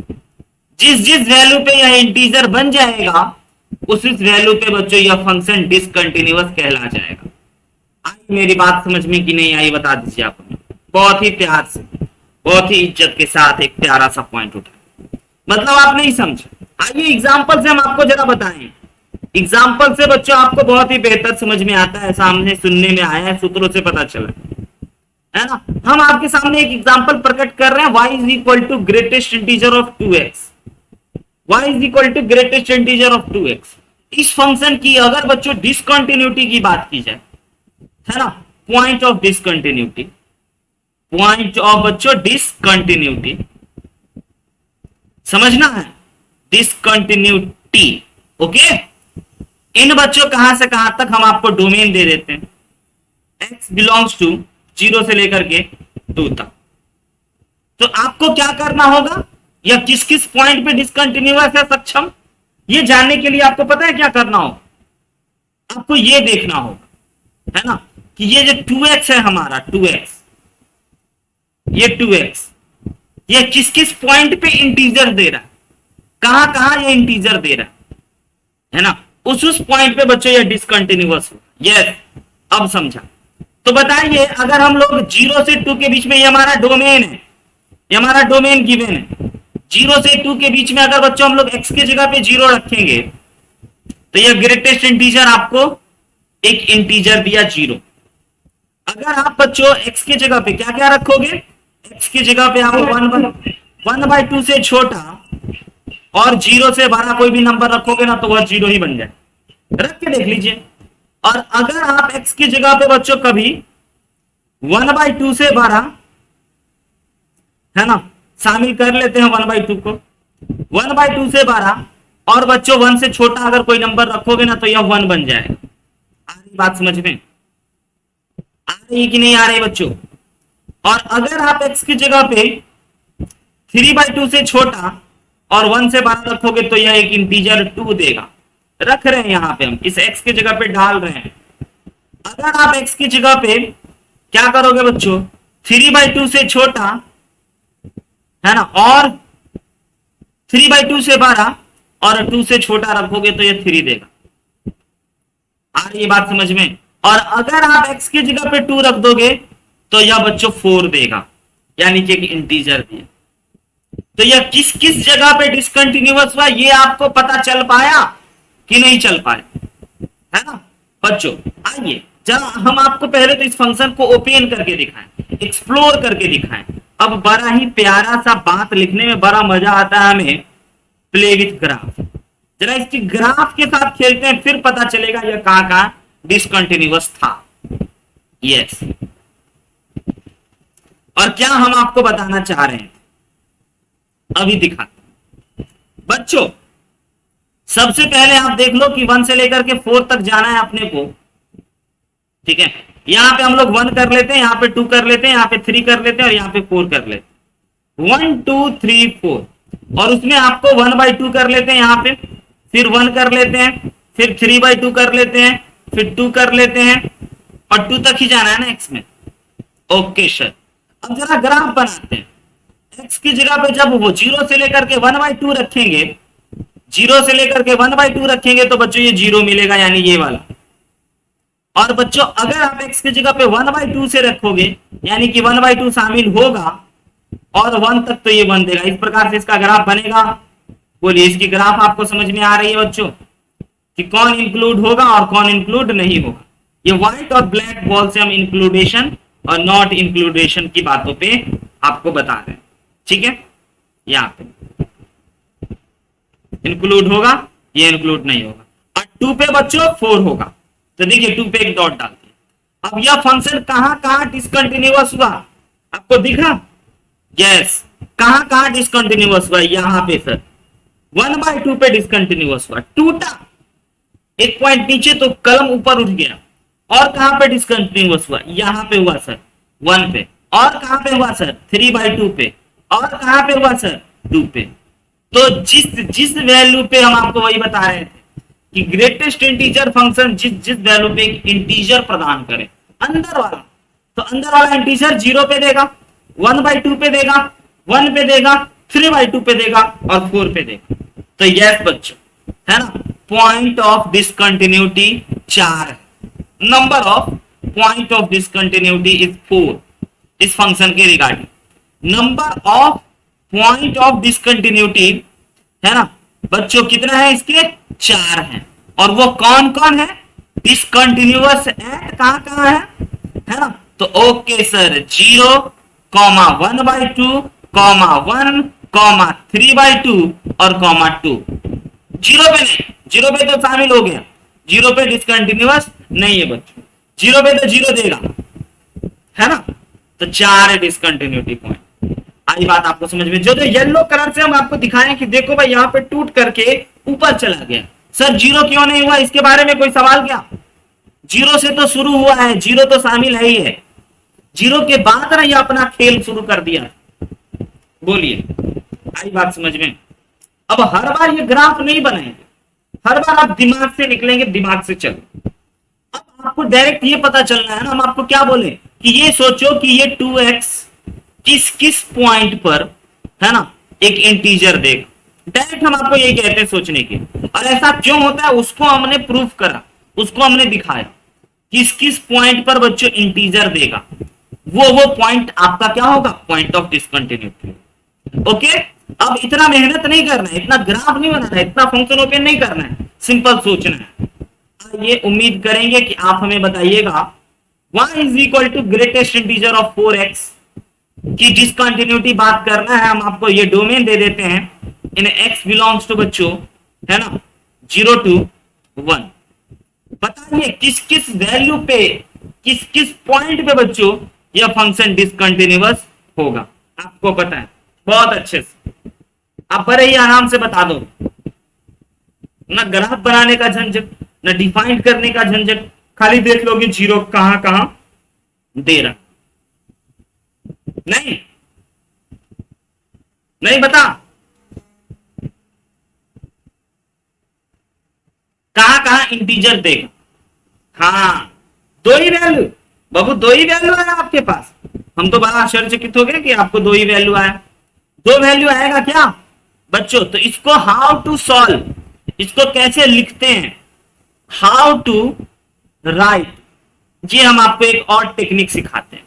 जिस जिस वैल्यू पे यह इंटीजर बन जाएगा उस वैल्यू पे बच्चों यह फंक्शन डिसकंटिन्यूअस कहला जाएगा। आई मेरी बात समझ में कि नहीं आई बता दीजिए आप हमें, बहुत ही प्यार से, बहुत ही इज्जत के साथ एक प्यारा सा पॉइंट उठा, मतलब आप नहीं समझे। आइए एग्जाम्पल से हम आपको जरा बताएं, एग्जाम्पल से बच्चों आपको बहुत ही बेहतर समझ में आता है, सामने सुनने में आया है, सूत्रों से पता चला है ना। हम आपके सामने एक एग्जाम्पल प्रकट कर रहे हैं, y is equal to greatest integer of 2x, y is equal to greatest integer of 2x। इस फंक्शन की अगर बच्चों डिसकंटिन्यूटी की बात की जाए, है ना, point of discontinuity, point of बच्चों डिसकंटिन्यूटी समझना है, डिसकंटिन्यूटी, ओके। इन बच्चों कहां से कहां तक हम आपको डोमेन दे देते हैं, x बिलोंग्स टू 0 से लेकर के 2 तक। तो आपको क्या करना होगा, या किस किस पॉइंट पे डिसकंटिन्यूअस है सक्षम, ये जानने के लिए आपको पता है क्या करना होगा, आपको ये देखना होगा, है ना, कि ये जो 2x है हमारा 2x, ये 2x ये किस किस पॉइंट पे इंटीजर दे रहा है, कहां कहां ये इंटीजर दे रहा है ना, उस पॉइंट पे बच्चों ये डिसकंटिन्यूअस हो। यस अब समझा। तो बताइए अगर हम लोग 0 से 2 के बीच में, ये हमारा डोमेन है, ये हमारा डोमेन गिवन है, 0 से 2 के बीच में अगर बच्चों हम लोग x की जगह पे 0 रखेंगे तो यह ग्रेटेस्ट इंटीजर आपको एक इंटीजर दिया 0। अगर आप बच्चों x की जगह पे क्या क्या रखोगे, x की जगह पे आप 1/2 से छोटा और 0 से बड़ा कोई भी नंबर रखोगे ना तो वह 0 ही बन जाए, रख के देख लीजिए। और अगर आप x की जगह पे बच्चों कभी 1/2 से बड़ा, है ना, शामिल कर लेते हैं 1/2 को, 1/2 से बड़ा और बच्चों 1 से छोटा अगर कोई नंबर रखोगे ना तो यह 1 बन जाएगा। आ रही बात समझ में, आ रही कि नहीं आ रही बच्चों? और अगर आप x की जगह पे 3/2 से छोटा और 1 से बड़ा रखोगे तो यह एक इंटीजर 2 देगा। रख रहे हैं यहां पे, हम इस x की जगह पे डाल रहे हैं। अगर आप x की जगह पे क्या करोगे बच्चों, 3/2 से छोटा, है ना, और 3/2 से बड़ा और 2 से छोटा रखोगे तो ये 3 देगा। आ रही है बात समझ में? और अगर आप x की जगह पे 2 रख दोगे तो यह बच्चों 4 देगा, यानी कि एक इंटीजर दिया। तो यह किस किस जगह पे डिसकंटिन्यूअस हुआ ये आपको पता चल पाया कि नहीं चल पाया, है ना बच्चों? आइए जरा हम आपको पहले तो इस फंक्शन को ओपन करके दिखाएं, एक्सप्लोर करके दिखाएं। अब बड़ा ही प्यारा सा बात लिखने में बड़ा मजा आता है हमें, प्ले विथ ग्राफ। जरा इसकी ग्राफ के साथ खेलते हैं, फिर पता चलेगा यह कहां कहां डिसकंटिन्यूअस था। यस, और क्या हम आपको बताना चाह रहे हैं अभी दिखाते बच्चों। सबसे पहले आप देख लो कि 1 से लेकर के 4 तक जाना है अपने को, ठीक है। यहां पे हम लोग 1 कर लेते हैं, यहां पे 2 कर लेते हैं, यहां पे 3 कर लेते हैं और यहां पे 4 कर लेते हैं। 1 2 3 4, और उसमें आपको 1/2 कर लेते हैं यहां पे, फिर 1 कर लेते हैं, फिर 3/2 कर लेते हैं, फिर 2 कर लेते हैं, और 2 तक ही जाना है ना x में। ओके सर, अब जरा ग्राफ बनाते हैं। x की जगह पे जब वो 0 से लेकर के 1/2 रखेंगे, 0 से लेकर के 1/2 रखेंगे तो बच्चों ये 0 मिलेगा, यानी ये वाला। और बच्चों अगर आप x की जगह पे 1/2 से रखोगे, यानी कि 1/2 शामिल होगा और 1 तक तो ये 1 देगा। इस प्रकार से इसका ग्राफ बनेगा। बोलिए इसकी ग्राफ आपको समझ में आ रही है बच्चों कि कौन इंक्लूड होगा और कौन इंक्लूड नहीं होगा? ये व्हाइट और ब्लैक बॉल से हम इंक्लूडेशन और नॉट इंक्लूडेशन की बातों पे आपको बता रहे हैं, ठीक है। यहाँ पे इंक्लूड होगा, ये इंक्लूड नहीं होगा, और 2 पे बच्चों 4 होगा। तो देखिए 2 पे एक डॉट डालते हैं। अब यह फंक्शन कहां कहां डिसकंटिन्यूअस हुआ आपको दिखा? यस, कहां कहां डिसकंटिन्यूअस हुआ? यहां पे सर 1/2 पे डिसकंटिन्यूअस हुआ, टूटा एक पॉइंट नीचे तो कलम ऊपर उठ गया। और कहां पे डिसकंटिन्यूअस हुआ? यहां पे हुआ सर 1 पे। और कहां पे हुआ सर? 3/2 पे। और कहां पे हुआ सर? 2 पे। तो जिस जिस वैल्यू पे हम आपको वही बता रहे थे कि ग्रेटेस्ट इंटीजर फंक्शन जिस जिस वैल्यू पे एक इंटीजर प्रदान करे, अंदर वाला, तो अंदर वाला इंटीजर 0 पे देगा, 1/2 पे देगा, 1 पे देगा, 3/2 पे देगा और 4 पे देगा। तो यस बच्चों, है ना, पॉइंट ऑफ डिसकंटिन्यूटी 4 है। Number of point of discontinuity is 4 इस फंक्शन के regarding. Number of point of discontinuity, है ना बच्चों, कितना है इसके? 4 हैं। और वो कौन कौन है? डिसकंटिन्यूअस एट कहां कहां है ना? तो ओके सर, 0, 1/2, 1, 3/2 और 2। 0 पे नहीं, 0 पे तो शामिल हो गया, 0 पे डिसकंटिन्यूअस नहीं है बच्चों, 0 पे तो 0 देगा, है ना। तो 4 है डिसकंटिन्यूटी पॉइंट। आई बात आपको समझ में? जो येलो कलर से हम आपको दिखाएं कि देखो भाई यहाँ पे टूट करके ऊपर चला गया, सर 0 क्यों नहीं हुआ? इसके बारे में कोई सवाल क्या? 0 से तो शुरू हुआ है, 0 तो शामिल है ही है, 0 के बाद ना ये अपना खेल शुरू कर दिया। बोलिए आई बात समझ में? अब हर बार ये ग्राफ नहीं बनाएंगे, हर बार आप दिमाग से निकलेंगे, दिमाग से चलो। अब आपको डायरेक्ट ये पता चलना है ना, हम आपको क्या बोले कि ये सोचो कि ये 2x किस किस पॉइंट पर, है ना, एक इंटीजर देगा। डायरेक्ट हम आपको यही कहते हैं सोचने की। और ऐसा क्यों होता है उसको हमने प्रूफ करा, उसको हमने दिखाया किस किस पॉइंट पर बच्चों इंटीजर देगा। वो पॉइंट आपका क्या होगा? Point of discontinuity. ओके, अब इतना मेहनत नहीं करना है, इतना ग्राफ नहीं बनाना है, इतना फंक्शन ओपन नहीं करना है, सिंपल सोचना है। ये उम्मीद करेंगे कि आप हमें बताइएगा y is equal to greatest integer of 4x की डिसकंटिन्यूटी बात करना है, हम आपको ये डोमेन दे देते हैं इन x बिलोंग्स टू बच्चों, है ना, 0 to 1। बताइए किस किस वैल्यू पे, किस किस पॉइंट पे बच्चों यह फंक्शन डिसकंटिन्यूअस होगा, आपको पता है बहुत अच्छे से, आप बड़े ही आराम से बता दो, ना ग्राफ बनाने का झंझट, ना डिफाइन करने का झंझट, खाली देख लोगे जीरो कहां कहां दे रहा। नहीं नहीं बता, कहां कहां इंटीजर देगा, हाँ दो ही वैल्यू, बाबू दो ही वैल्यू आया आपके पास, हम तो बड़ा आश्चर्यचकित हो गए कि आपको दो ही वैल्यू आया, दो वैल्यू आएगा क्या बच्चों, तो इसको हाउ टू सॉल्व, इसको कैसे लिखते हैं, हाउ टू राइट, ये हम आपको एक और टेक्निक सिखाते हैं।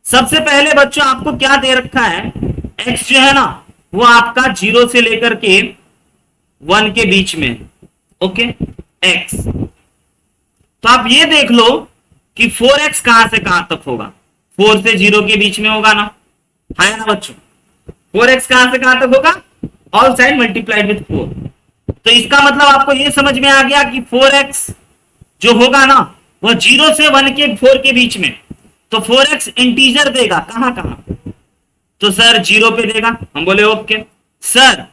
सबसे पहले बच्चों आपको क्या दे रखा है, x जो है ना वो आपका 0 से लेकर के 1 के बीच में, ओके x, तो आप ये देख लो कि 4x कहां से कहां तक होगा, 4 से 0 के बीच में होगा ना, है ना बच्चों, 4x कहां से कहां तक होगा, ऑल साइड मल्टीप्लाइड विथ 4, तो इसका मतलब आपको ये समझ में आ गया कि 4x जो होगा ना वह 0 से 1 के 4 के बीच में, तो 4x इंटीजर देगा कहां कहां, तो सर 0 पे देगा, हम बोले ओके, सर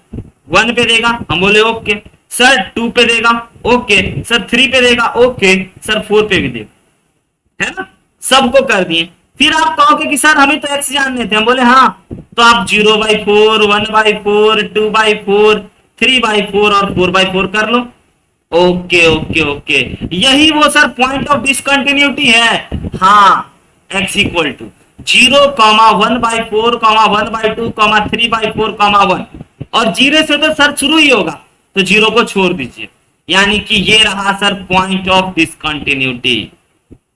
1 पे देगा, हम बोले ओके, सर 2 पे देगा ओके, सर 3 पे देगा ओके, सर 4 पे भी देगा, है ना, सबको कर दिए। फिर आप कहोगे कि सर हमें तो x जानने थे, हम बोले हाँ, तो आप 0/4, 1/4, 2/4, 3/4 और 4/4 कर लो, ओके ओके ओके, यही वो सर पॉइंट ऑफ डिसकंटिन्यूटी है, हाँ x इक्वल टू 0, 1/4, 1/2, 3/4, 1, और 0 से तो सर शुरू ही होगा, तो 0 को छोड़ दीजिए, यानी कि ये रहा सर पॉइंट ऑफ डिसकंटिन्यूटी।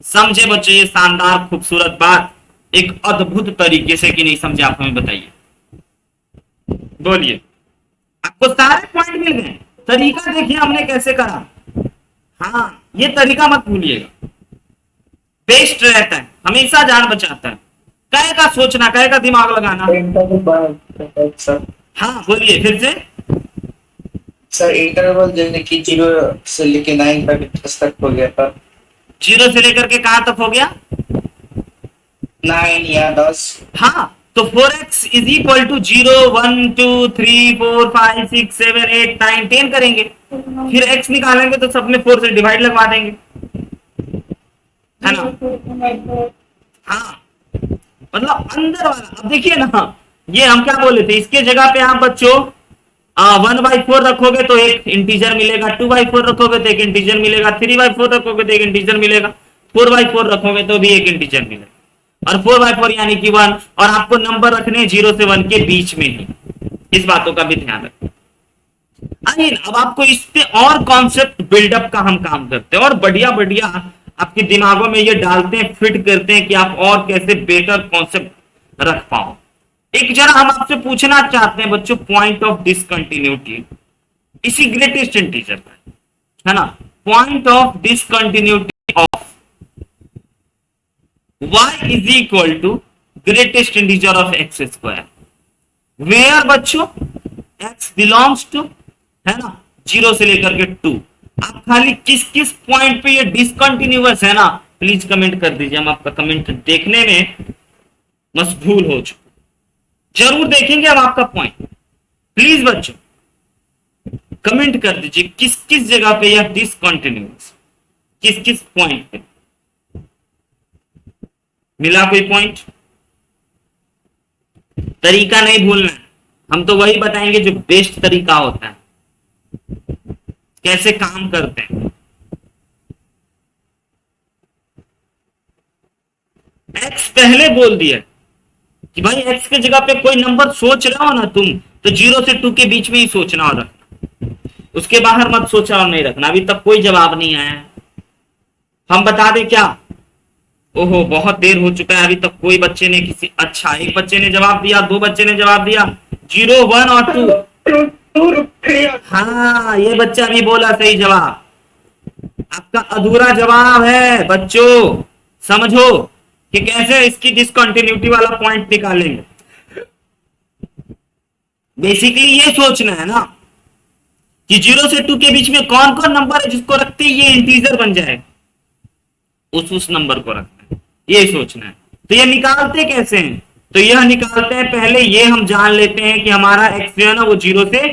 समझे बच्चों ये शानदार खूबसूरत बात, एक अद्भुत तरीके से कि नहीं समझे आप हमें बताइए, बोलिए, आपको सारे पॉइंट मिल गए, तरीका देखिए हमने कैसे करा, हाँ ये तरीका मत भूलिएगा, बेस्ट रहता है, हमेशा जान बचाता है, कहे का सोचना, कहे का दिमाग लगाना। हाँ बोलिए फिर से सर, इंटरवल जैसे कि 0 से लेके 9 तक हो गया था, 0 से लेकर के कहां तक हो गया, 9 या 10, हाँ तो 4x इज इक्वल टू 0, 1, 2, 3, 4, 5, 6, 7, 8, 9, 10 करेंगे, फिर x निकालेंगे तो सब में 4 से डिवाइड लगवा देंगे, है ना, हाँ मतलब अंदर वाला, अब देखिए ना, ये हम क्या बोले थे, इसके जगह पे आप बच्चों 1/4 रखोगे तो एक इंटीजर मिलेगा, 2/4 रखोगे तो एक इंटीजर मिलेगा, 3/4 रखोगे तो एक इंटीजर मिलेगा, 4/4 रखोगे तो भी एक इंटीजर मिलेगा, और 4/4 यानी कि 1, और आपको नंबर रखने 0 से 1 के बीच में ही, इस बातों का भी ध्यान रखें। आइए अब आपको इस पे और कॉन्सेप्ट बिल्डअप का हम काम करते हैं, और बढ़िया बढ़िया आपके दिमागों में ये डालते हैं, फिट करते हैं कि आप और कैसे बेटर कॉन्सेप्ट रख पाओ। एक जरा हम आपसे पूछना चाहते हैं बच्चों, पॉइंट ऑफ डिसकंटिन्यूटी इसी ग्रेटेस्ट इंटीजर का, है ना, point of discontinuity of y is equal to greatest integer of X square, where बच्चों x बिलोंग्स टू, है ना, 0 से लेकर के 2, आप खाली किस किस पॉइंट पे ये डिसकंटिन्यूअस है ना, प्लीज कमेंट कर दीजिए, हम आपका कमेंट देखने में मशगूल हो चुके, जरूर देखेंगे हम आपका पॉइंट, प्लीज बच्चों कमेंट कर दीजिए किस किस जगह पे यह डिसकंटिन्यूअस, किस किस पॉइंट पे मिला कोई पॉइंट, तरीका नहीं भूलना, हम तो वही बताएंगे जो बेस्ट तरीका होता है, कैसे काम करते हैं। एक्स पहले बोल दिया कि भाई एक्स के जगह पे कोई नंबर सोच रहे हो ना तुम, तो 0 से 2 के बीच में ही सोचना और रखना, उसके बाहर मत सोचा और नहीं रखना। अभी तक कोई जवाब नहीं आया, हम बता दें क्या, ओहो बहुत देर हो चुका है, अभी तक कोई बच्चे ने किसी, अच्छा एक बच्चे ने जवाब दिया, 2 बच्चे ने जवाब दिया, 0, 1 और 2, हाँ ये बच्चा भी बोला सही जवाब, आपका अधूरा जवाब है बच्चों, समझो कि कैसे इसकी डिसकंटिन्यूटी वाला पॉइंट निकालेंगे। बेसिकली ये सोचना है ना कि 0 से 2 के बीच में कौन कौन नंबर है जिसको रखते ही ये इंटीजर बन जाए, उस नंबर को रखना है, ये सोचना है। तो ये निकालते कैसे हैं? तो यह निकालते हैं, पहले ये हम जान लेते हैं कि हमारा एक्स जो है ना वो 0 से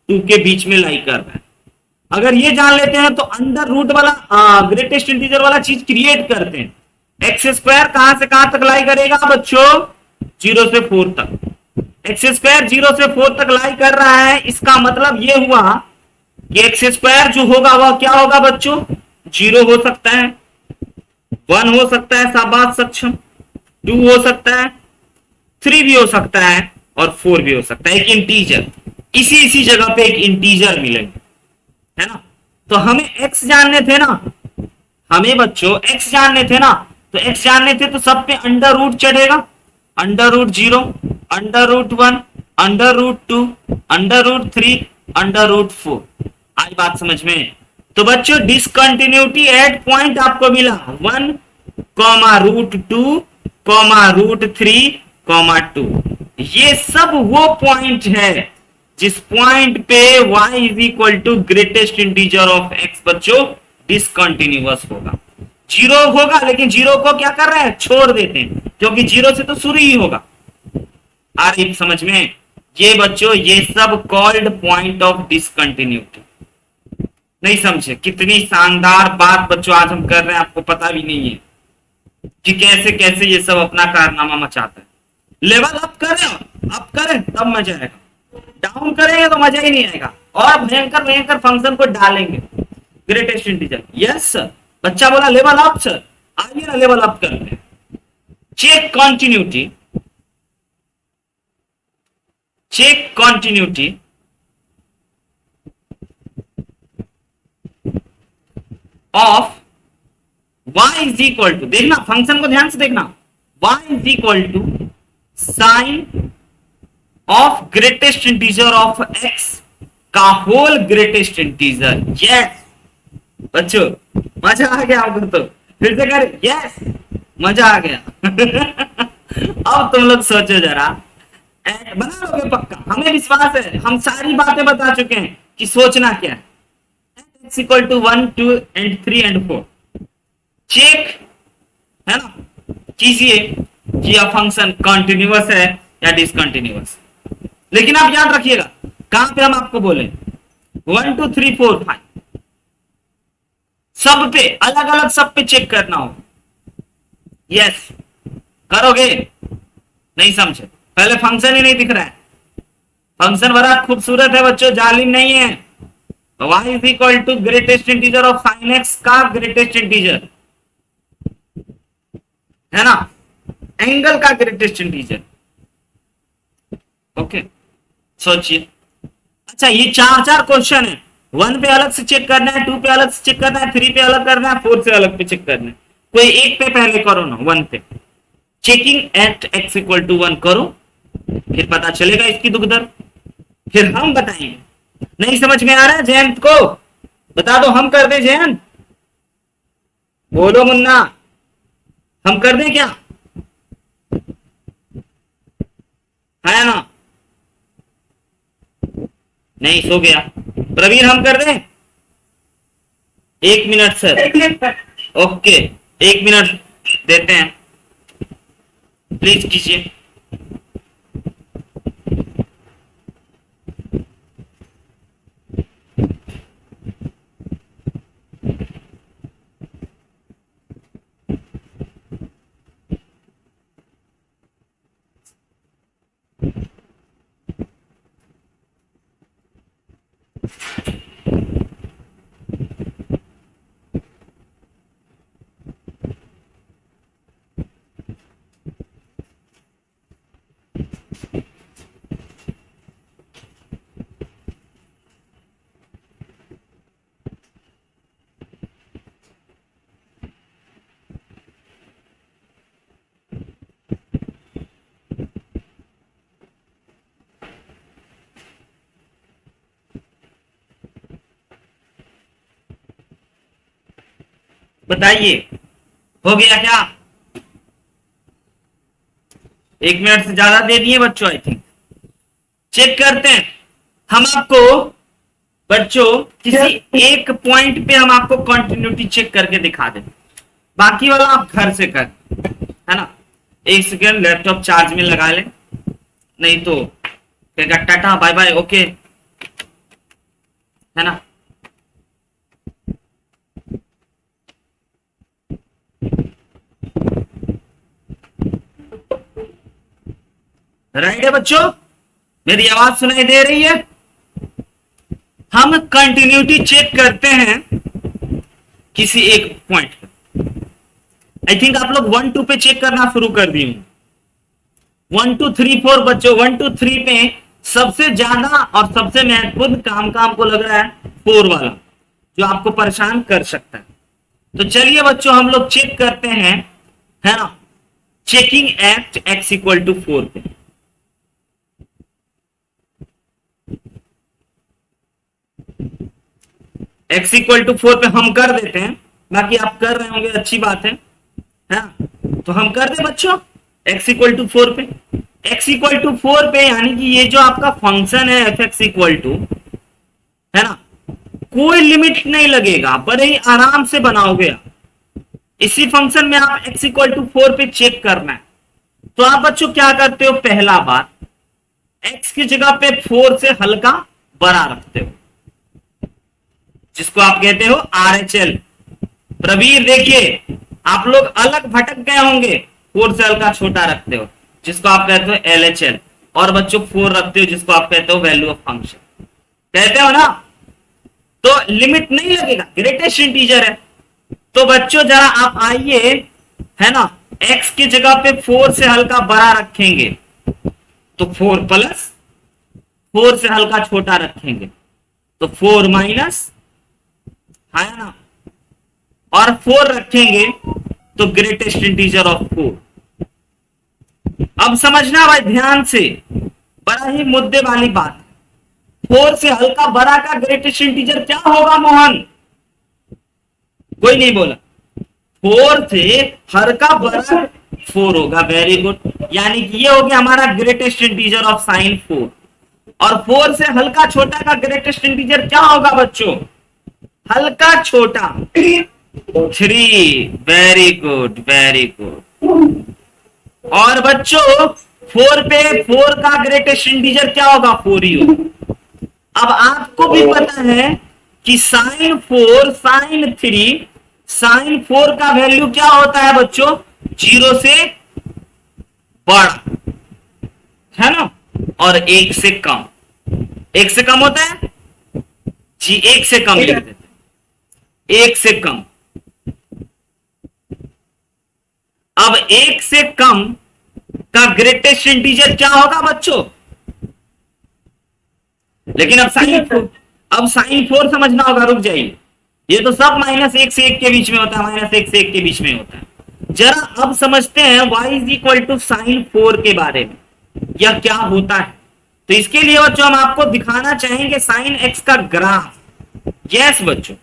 2 के बीच में लाई कर रहा है। अगर ये जान लेते हैं तो अंडर रूट वाला ग्रेटेस्ट इंटीजर वाला चीज क्रिएट करते हैं। एक्स स्क्वायर कहां से कहां तक लाई करेगा बच्चों? 0 से 4 तक। एक्स स्क्वायर 0 से 4 तक लाई कर रहा है, इसका मतलब ये हुआ कि एक्स स्क्वायर जो होगा वह क्या होगा बच्चों? 0 हो सकता है, 1 हो सकता है, शाबाश सक्षम, 2 हो सकता है, 3 भी हो सकता है और 4 भी हो सकता है। एक इंटीजर, इसी जगह पे एक इंटीजर मिलेगा, है ना। तो हमें x जानने थे ना, हमें बच्चों x जानने थे ना, तो x जानने थे तो सब पे अंडर रूट चढ़ेगा, under root 0, under root 1, under root 2, under root 3, under root 4। आई बात समझ में? तो बच्चों डिसकंटिन्यूटी एट पॉइंट आपको मिला 1, रूट 2, रूट 3, 2। ये सब वो पॉइंट है जिस पॉइंट पे y is equal to greatest integer of x बच्चों डिसकंटिन्यूअस होगा। 0 होगा लेकिन 0 को क्या कर रहे हैं? छोड़ देते हैं, क्योंकि 0 से तो शुरू ही होगा। आ रही समझ में? ये बच्चों ये सब कॉल्ड पॉइंट ऑफ डिसकंटिन्यूटी। नहीं समझे? कितनी शानदार बात बच्चों आज हम कर रहे हैं, आपको पता भी नहीं है कि कैसे कैसे ये सब अपना कारनामा मचाता है। लेवल अप करें तब मजा आएगा, डाउन करेंगे तो मजा ही नहीं आएगा। और भयंकर भयंकर फंक्शन को डालेंगे ग्रेटेस्ट इंटीजर। यस सर, बच्चा बोला लेवल अप सर, आइए ना लेवल अप करते हैं। Check continuity, check continuity of y is equal to, देखना फंक्शन को ध्यान से देखना, y is equal to sine of greatest integer of x का होल ग्रेटेस्ट इंटीजर। यस बच्चों मजा आ गया आपको? तो फिर से कर, यस मजा आ गया। अब तुम लोग सोचो जरा, बना लोगे पक्का, हमें विश्वास है, हम सारी बातें बता चुके हैं कि सोचना क्या है। x equal to 1, 2 and 3 and 4 check, है ना, कीजिए कि यह फंक्शन कंटिन्यूअस है या डिसकंटिन्यूअस। लेकिन आप याद रखिएगा कहां पे हम आपको बोले 1, 2, 3, 4, 5 सब पे अलग अलग सब पे चेक करना हो। यस करोगे? नहीं समझे? पहले फंक्शन ही नहीं दिख रहा है, फंक्शन बड़ा खूबसूरत है बच्चों, जालिम नहीं है। y is equal to greatest integer of sine x का ग्रेटेस्ट इंटीजर, है ना, एंगल का ग्रेटेस्ट इंटीजर। ओके सोचिए। अच्छा ये चार क्वेश्चन है, 1 पे अलग से चेक करना है, 2 पे अलग से चेक करना है, 3 पे अलग करना है, 4 से अलग पे चेक करना है। कोई एक पे पहले करो ना, 1 पे checking at x equal to 1 करो, फिर पता चलेगा इसकी दुखदर, फिर हम बताएंगे। नहीं समझ में आ रहा है जयंत को? बता दो, हम कर दें जयंत? बोलो मुन्ना, हम कर दें क्या? है ना? नहीं सो गया प्रवीण, हम कर दें? 1 मिनट सर, ओके 1 मिनट देते हैं, प्लीज कीजिए। बताइए हो गया क्या? 1 मिनट से ज्यादा दे दिए बच्चों आई थिंक। चेक करते हैं हम आपको बच्चों, किसी एक पॉइंट पे हम आपको कंटिन्यूटी चेक करके दिखा दें, बाकी वाला आप घर से कर, है ना। 1 सेकेंड लैपटॉप चार्ज में लगा लें, नहीं तो टाटा बाय बाय ओके, है ना। राइट है बच्चों, मेरी आवाज सुनाई दे रही है। हम कंटिन्यूटी चेक करते हैं किसी एक पॉइंट पे। आई थिंक आप लोग 1 2 पे चेक करना शुरू कर दिए। 1 2 3 4 बच्चों, 1 2 3 पे सबसे ज्यादा और सबसे महत्वपूर्ण काम का हमको लग रहा है 4 वाला, जो आपको परेशान कर सकता है। तो चलिए बच्चों हम लोग चेक करते हैं, है ना, checking at x equal to 4 पे। x इक्वल टू 4 पे हम कर देते हैं, बाकी आप कर रहे होंगे अच्छी बात है ना। तो हम कर दे बच्चों x इक्वल टू 4 पे। x इक्वल टू 4 पे यानी कि ये जो आपका फंक्शन है एफ एक्स इक्वल टू, है ना, कोई लिमिट नहीं लगेगा, बड़े ही आराम से बनाओगे आप। इसी फंक्शन में आप x इक्वल टू 4 पे चेक करना है। तो आप बच्चों क्या करते हो, पहला बात x की जगह पे 4 से हल्का बड़ा रखते हो, जिसको आप कहते हो RHL। प्रवीर देखिए आप लोग अलग भटक गए होंगे, 4 से हल्का छोटा रखते हो जिसको आप कहते हो LHL, और बच्चों 4 रखते हो जिसको आप कहते हो वैल्यू ऑफ फंक्शन, कहते हो ना। तो लिमिट नहीं लगेगा, ग्रेटेस्ट इंटीजर है। तो बच्चों जरा आप आइए, है ना, x की जगह पे 4 से हल्का बड़ा रखेंगे तो 4 प्लस 4 से हल्का छोटा रखेंगे तो 4 माइनस, है ना, और 4 रखेंगे तो ग्रेटेस्ट इंटीजर ऑफ 4। अब समझना भाई ध्यान से, बड़ा ही मुद्दे वाली बात है। 4 से हल्का बड़ा का ग्रेटेस्ट इंटीजर क्या होगा मोहन? कोई नहीं बोला। 4 से हल्का बड़ा 4 होगा, वेरी गुड। यानी कि ये हो गया हमारा ग्रेटेस्ट इंटीजर ऑफ साइन 4। और 4 से हल्का छोटा का ग्रेटेस्ट इंटीजर क्या होगा बच्चों? हल्का छोटा 3। Very good very good. और बच्चों 4 पे 4 का ग्रेटेस्ट इंटीजर क्या होगा? 4 ही होगा। अब आपको भी पता है कि साइन 4 साइन 3 साइन 4 का वैल्यू क्या होता है बच्चों? 0 से बड़ा, है ना, और 1 से कम। 1 से कम होता है जी, 1 से कम लिख देते, 1 से कम। अब 1 से कम का ग्रेटेस्ट इंटीजर क्या होगा बच्चों? लेकिन अब साइन 4 समझना होगा, रुक जाइए। ये तो सब -1 से 1 के बीच में होता है, -1 से 1 के बीच में होता है। जरा अब समझते हैं y is equal to sine 4 के बारे में, यह क्या होता है। तो इसके लिए बच्चों हम आपको दिखाना चाहेंगे साइन x का ग्राफ। यस बच्चों,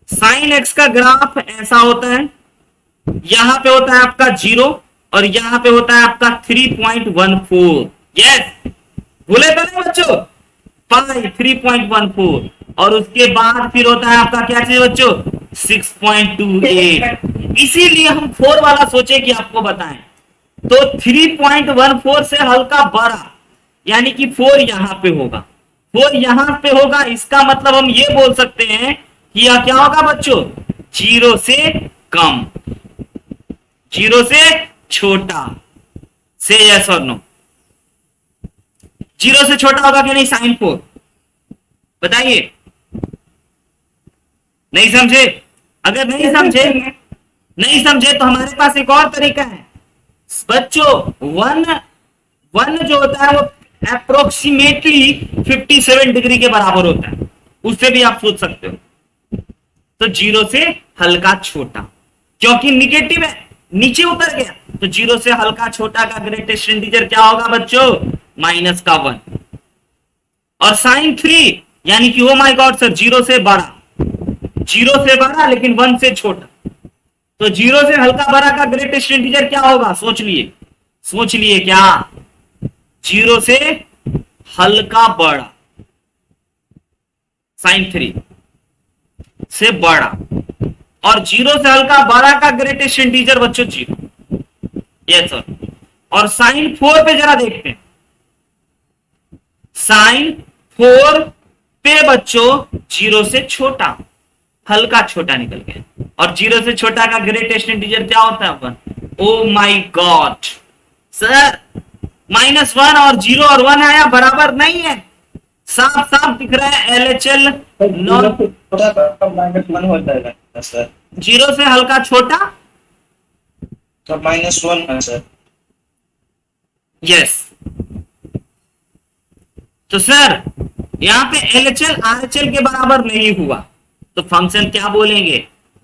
साइन x का ग्राफ ऐसा होता है, यहां पे होता है आपका 0 और यहां पे होता है आपका 3.14। यस, भूले तो नहीं बच्चों? 3.14। और उसके बाद फिर होता है आपका क्या चीज बच्चों? 6.28। इसीलिए हम 4 वाला सोचे कि आपको बताएं। तो 3.14 से हल्का बड़ा, यानी कि 4 यहां पे होगा, 4 यहां पे होगा। इसका मतलब हम ये बोल सकते हैं कि यह क्या होगा बच्चों? 0 से कम, 0 से छोटा। से यस और नो, 0 से छोटा होगा कि नहीं साइन 4? बताइए। नहीं समझे? अगर नहीं समझे तो हमारे पास एक और तरीका है बच्चों। 1 जो होता है वो अप्रोक्सीमेटली 57 डिग्री के बराबर होता है, उससे भी आप सोच सकते हो। तो 0 से हल्का छोटा, क्योंकि निगेटिव है, नीचे उतर गया, तो 0 से हल्का छोटा का ग्रेटेस्ट इंटीजर क्या होगा बच्चों? -1। और साइन 3 यानी कि ओ माय गॉड सर, 0 से बड़ा, 0 से बड़ा लेकिन 1 से छोटा। तो 0 से हल्का बड़ा का ग्रेटेस्ट इंटीजर क्या होगा? सोच लिए, सोच लिए क्या? जीरो से हल्का बड़ा, sin3 से बड़ा, और जीरो से हल्का बड़ा का ग्रेटेस्ट इंटीजर बच्चों जीरो। Yes sir. और sin4 पे जरा देखते हैं, sin4 पे बच्चों जीरो से छोटा, हल्का छोटा निकल गया, और जीरो से छोटा का ग्रेटेस्ट इंटीजर क्या होता है? 1। ओ माई गॉड सर, -1 और 0 और 1 आया, बराबर नहीं है। साफ साफ दिख रहा है LHL नॉन। -1 हो जाएगा सर। जीरो से हल्का छोटा तो -1 है सर। यस। तो सर यहां पे LHL RHL के बराबर नहीं हुआ, तो फंक्शन क्या बोलेंगे?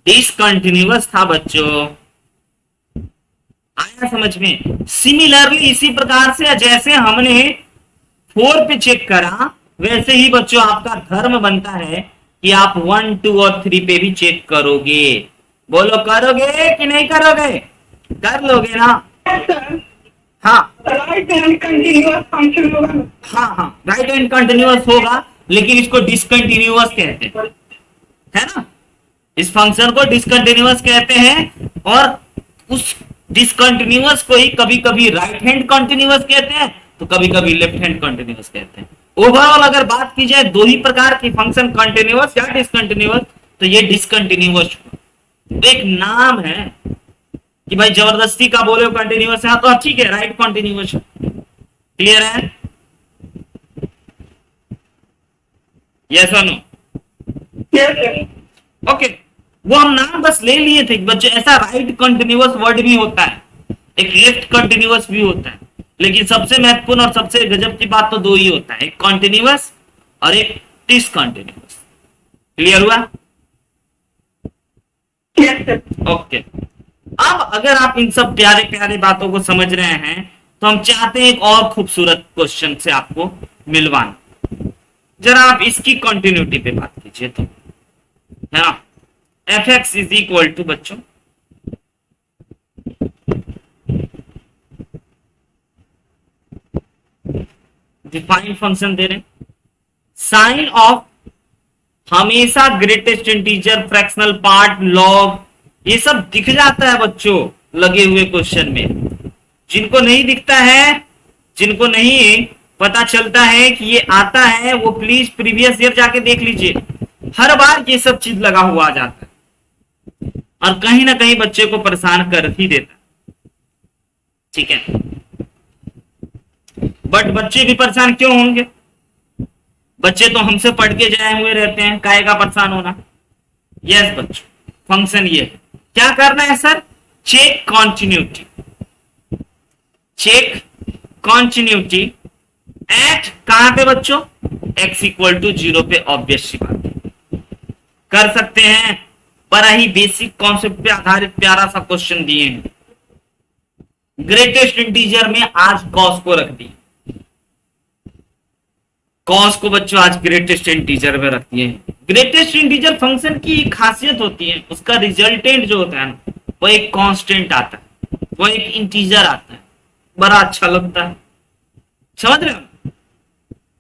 डिसकंटिन्यूअस था बच्चों। आया समझ में? सिमिलरली इसी प्रकार से जैसे हमने 4 पे चेक करा, वैसे ही बच्चों आपका धर्म बनता है कि आप 1, 2 और 3 पे भी चेक करोगे। बोलो करोगे कि नहीं करोगे? कर लोगे ना? हाँ राइट हैंड कंटीन्यूअस फंक्शन होगा। हाँ हाँ, राइट हैंड कंटिन्यूअस होगा, लेकिन इसको डिसकंटिन्यूअस कहते हैं, है ना? इस फंक्शन को डिसकंटिन्यूअस कहते हैं, और उस डिसकंटिन्यूअस को ही कभी कभी राइट हैंड कंटिन्यूअस कहते हैं, तो कभी कभी लेफ्ट हैंड कंटिन्यूअस कहते हैं। ओवरऑल अगर बात की जाए दो ही प्रकार की फंक्शन, कंटिन्यूअस या डिसकंटिन्यूअस, तो ये डिसकंटिन्यूअस तो एक नाम है कि भाई जबरदस्ती का बोले कंटिन्यूअस है, तो ठीक है, राइट कंटिन्यूअस। क्लियर है? यस और नो? ओके, वो हम नाम बस ले लिए थे बच्चे। ऐसा राइट कंटिन्यूअस वर्ड भी होता है, एक लेफ्ट कंटिन्यूअस भी होता है, लेकिन सबसे महत्वपूर्ण और सबसे गजब की बात तो दो ही होता है, एक कंटिन्यूअस और एक डिसकंटिन्यूअस। क्लियर हुआ? ओके। अब अगर आप इन सब प्यारे प्यारे बातों को समझ रहे हैं, तो हम चाहते हैं एक और खूबसूरत क्वेश्चन से आपको मिलवाना। जरा आप इसकी कंटिन्यूटी पे बात कीजिए, तो है ना, fx इज इक्वल टू बच्चों डिफाइन फंक्शन दे रहे, साइन ऑफ हमेशा greatest integer, fractional part, log, ये सब दिख जाता है बच्चों लगे हुए क्वेश्चन में। जिनको नहीं दिखता है, जिनको नहीं पता चलता है कि ये आता है, वो प्लीज प्रीवियस ईयर जाके देख लीजिए, हर बार ये सब चीज लगा हुआ आ जाता है, और कहीं ना कहीं बच्चे को परेशान कर ही देता है। ठीक है, बट बच्चे भी परेशान क्यों होंगे? बच्चे तो हमसे पढ़ के जाए हुए रहते हैं, काहे का परेशान होना? यस बच्चों, फंक्शन ये है, क्या करना है sir? Check continuity, check continuity at कहां पे बच्चों? x इक्वल टू 0 पे। ऑब्वियस सी बात है, कर सकते हैं, बड़ा ही बेसिक कॉन्सेप्ट पे आधारित प्यारा सा क्वेश्चन दिए हैं। ग्रेटेस्ट इंटीजर में आज कॉस को रख दी, कॉस को बच्चों आज ग्रेटेस्ट इंटीजर में रख दिए। ग्रेटेस्ट इंटीजर फंक्शन की खासियत होती है, उसका रिजल्टेंट जो होता है ना, वो एक कांस्टेंट आता है, वो एक इंटीजर आता है, बड़ा अच्छा लगता है। समझ रहे हो?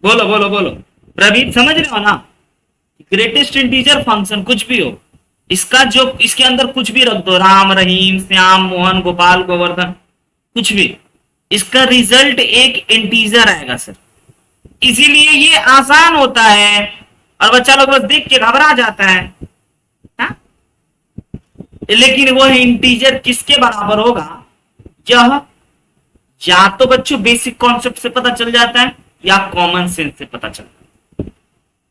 बोलो बोलो बोलो प्रवीण, समझ रहे हो ना? ग्रेटेस्ट इंटीजर फंक्शन कुछ भी हो, इसका जो इसके अंदर कुछ भी रख दो, राम, रहीम, श्याम, मोहन, गोपाल, गोवर्धन, कुछ भी, इसका रिजल्ट एक इंटीजर आएगा सर। इसीलिए ये आसान होता है, और बच्चा लोग बस देख के घबरा जाता है। हा? लेकिन वो इंटीजर किसके बराबर होगा? यह या तो बच्चों बेसिक कॉन्सेप्ट से पता चल जाता है, या कॉमन सेंस से पता चलता है।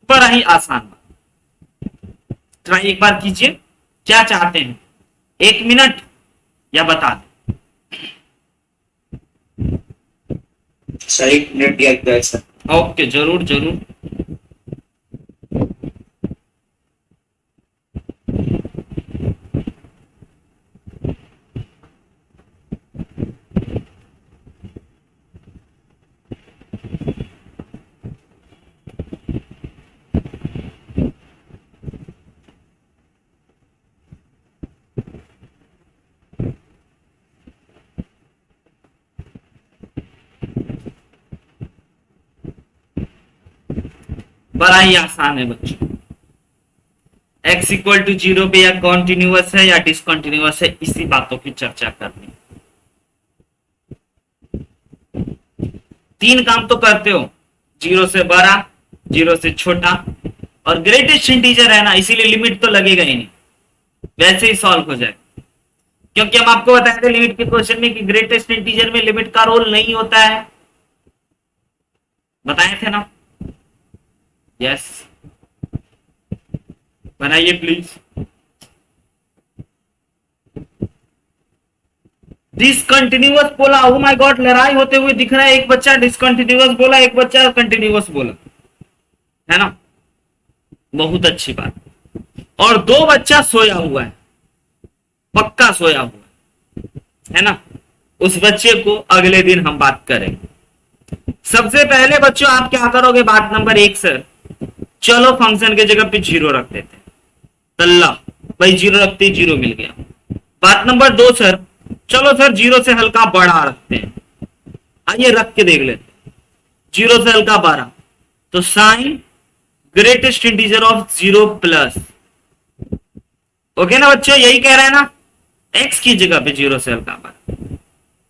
बड़ा ही आसान बात, ट्राई एक बार कीजिए। क्या चाहते हैं, 1 मिनट या बता दें? सही 1 मिनट दिया गया है सर। ओके, जरूर जरूर। बड़ा ही आसान है बच्चों। x इक्वल टू 0 पे या कॉन्टिन्यूअस है या डिसकंटिन्यूअस है, इसी बातों की चर्चा करनी। 3 काम तो करते हो, 0 से बड़ा, 0 से छोटा, और ग्रेटेस्ट इंटीजर है ना, इसीलिए लिमिट तो लगेगा ही नहीं, वैसे ही सॉल्व हो जाए। क्योंकि हम आपको बताए थे लिमिट के क्वेश्चन में कि ग्रेटेस्ट इंटीजर में लिमिट का रोल नहीं होता है, बताए थे ना। यस, बनाइए प्लीज। डिसकंटिन्यूअस बोला, ओ माय गॉड, लड़ाई होते हुए दिख रहा है। एक बच्चा डिसकंटिन्यूअस बोला, एक बच्चा कंटिन्यूअस बोला, है ना, बहुत अच्छी बात। और 2 बच्चा सोया हुआ है, पक्का सोया हुआ है ना, उस बच्चे को अगले दिन हम बात करेंगे। सबसे पहले बच्चों आप क्या करोगे, बात नंबर 1 सर, चलो फंक्शन के जगह पे 0 रख देते, तल्ला भाई 0 रखते 0 मिल गया। बात नंबर 2 सर, चलो सर 0 से हल्का बड़ा रखते हैं, आइए रख के देख लेते, 0 से हल्का बड़ा, तो sine greatest integer of 0 plus, okay ना बच्चों, यही कह रहा है ना, x की जगह पे 0 से हल्का बड़ा,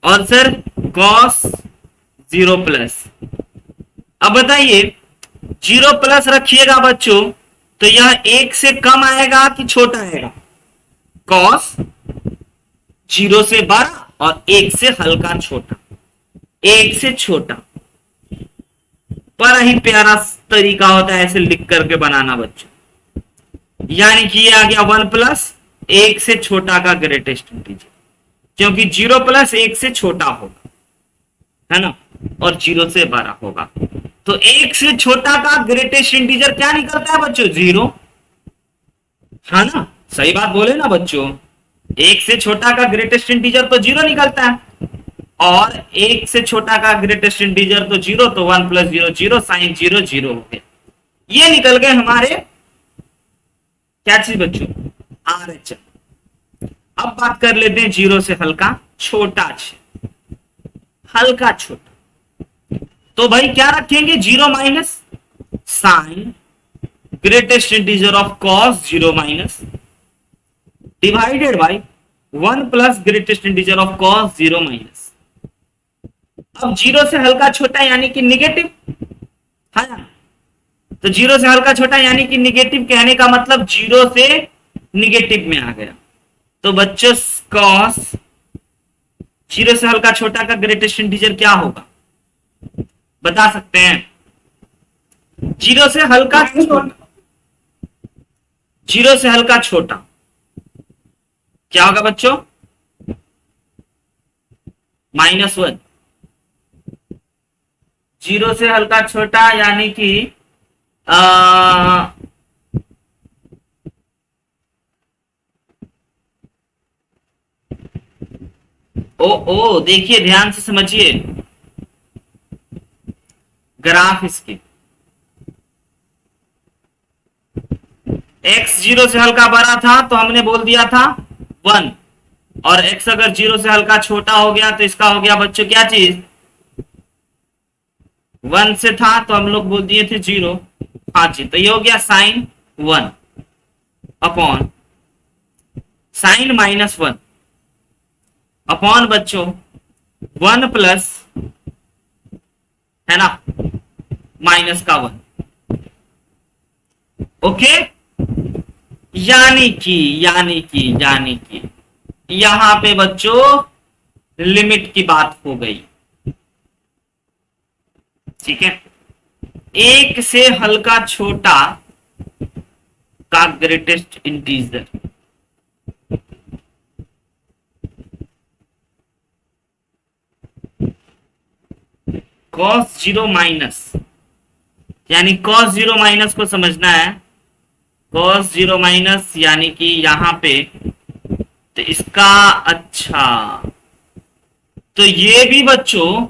और सर cos 0 प्लस। अब बताइए 0 प्लस रखिएगा बच्चों, तो यह 1 से कम आएगा कि छोटा आएगा, cos 0 से बड़ा और 1 से हल्का छोटा, 1 से छोटा। बड़ा ही प्यारा तरीका होता है ऐसे लिख करके बनाना बच्चों, यानी कि ये आ गया 1 प्लस 1 से छोटा का ग्रेटेस्ट इंटीजर, क्योंकि 0 प्लस 1 से छोटा होगा, है ना, और 0 से बड़ा होगा, तो 1 से छोटा का ग्रेटेस्ट इंटीजर क्या निकलता है बच्चों, 0, है ना, सही बात बोले ना बच्चों, 1 से छोटा का ग्रेटेस्ट इंटीजर तो 0 निकलता है, और 1 से छोटा का ग्रेटेस्ट इंटीजर तो 0, तो 1 प्लस 0 0, साइन 0 0 हो गया। ये निकल गए हमारे क्या चीज बच्चों, RHS। अब बात कर लेते हैं 0 से हल्का छोटा, हल्का छोटा, तो भाई क्या रखेंगे, 0 minus sine greatest integer of cos 0 minus divided by 1 plus greatest integer of cos 0 minus. अब 0 से हल्का छोटा यानी कि निगेटिव, है ना, तो 0 से हल्का छोटा यानी कि निगेटिव, कहने का मतलब 0 से निगेटिव में आ गया, तो बच्चों cos 0 से हल्का छोटा का ग्रेटेस्ट इंटीजर क्या होगा, बता सकते हैं, 0 से हल्का छोटा, 0 से हल्का छोटा क्या होगा बच्चों, -1। 0 से हल्का छोटा यानी कि ओ देखिए ध्यान से समझिए ग्राफ इसके, x 0 से हल्का बड़ा था तो हमने बोल दिया था 1, और x अगर 0 से हल्का छोटा हो गया तो इसका हो गया बच्चों क्या चीज, 1 से था तो हम लोग बोल दिए थे 0, हाँ जी, तो ये हो गया साइन 1 अपॉन साइन -1 अपॉन बच्चों 1 प्लस, है ना, माइनस का 1, ओके, यानी कि यहां पे बच्चों लिमिट की बात हो गई, ठीक है, 1 से हल्का छोटा का ग्रेटेस्ट इंटीजर, cos 0 माइनस, यानी cos 0 माइनस को समझना है, cos 0 माइनस यानी कि यहां पे, तो इसका अच्छा, तो ये भी बच्चों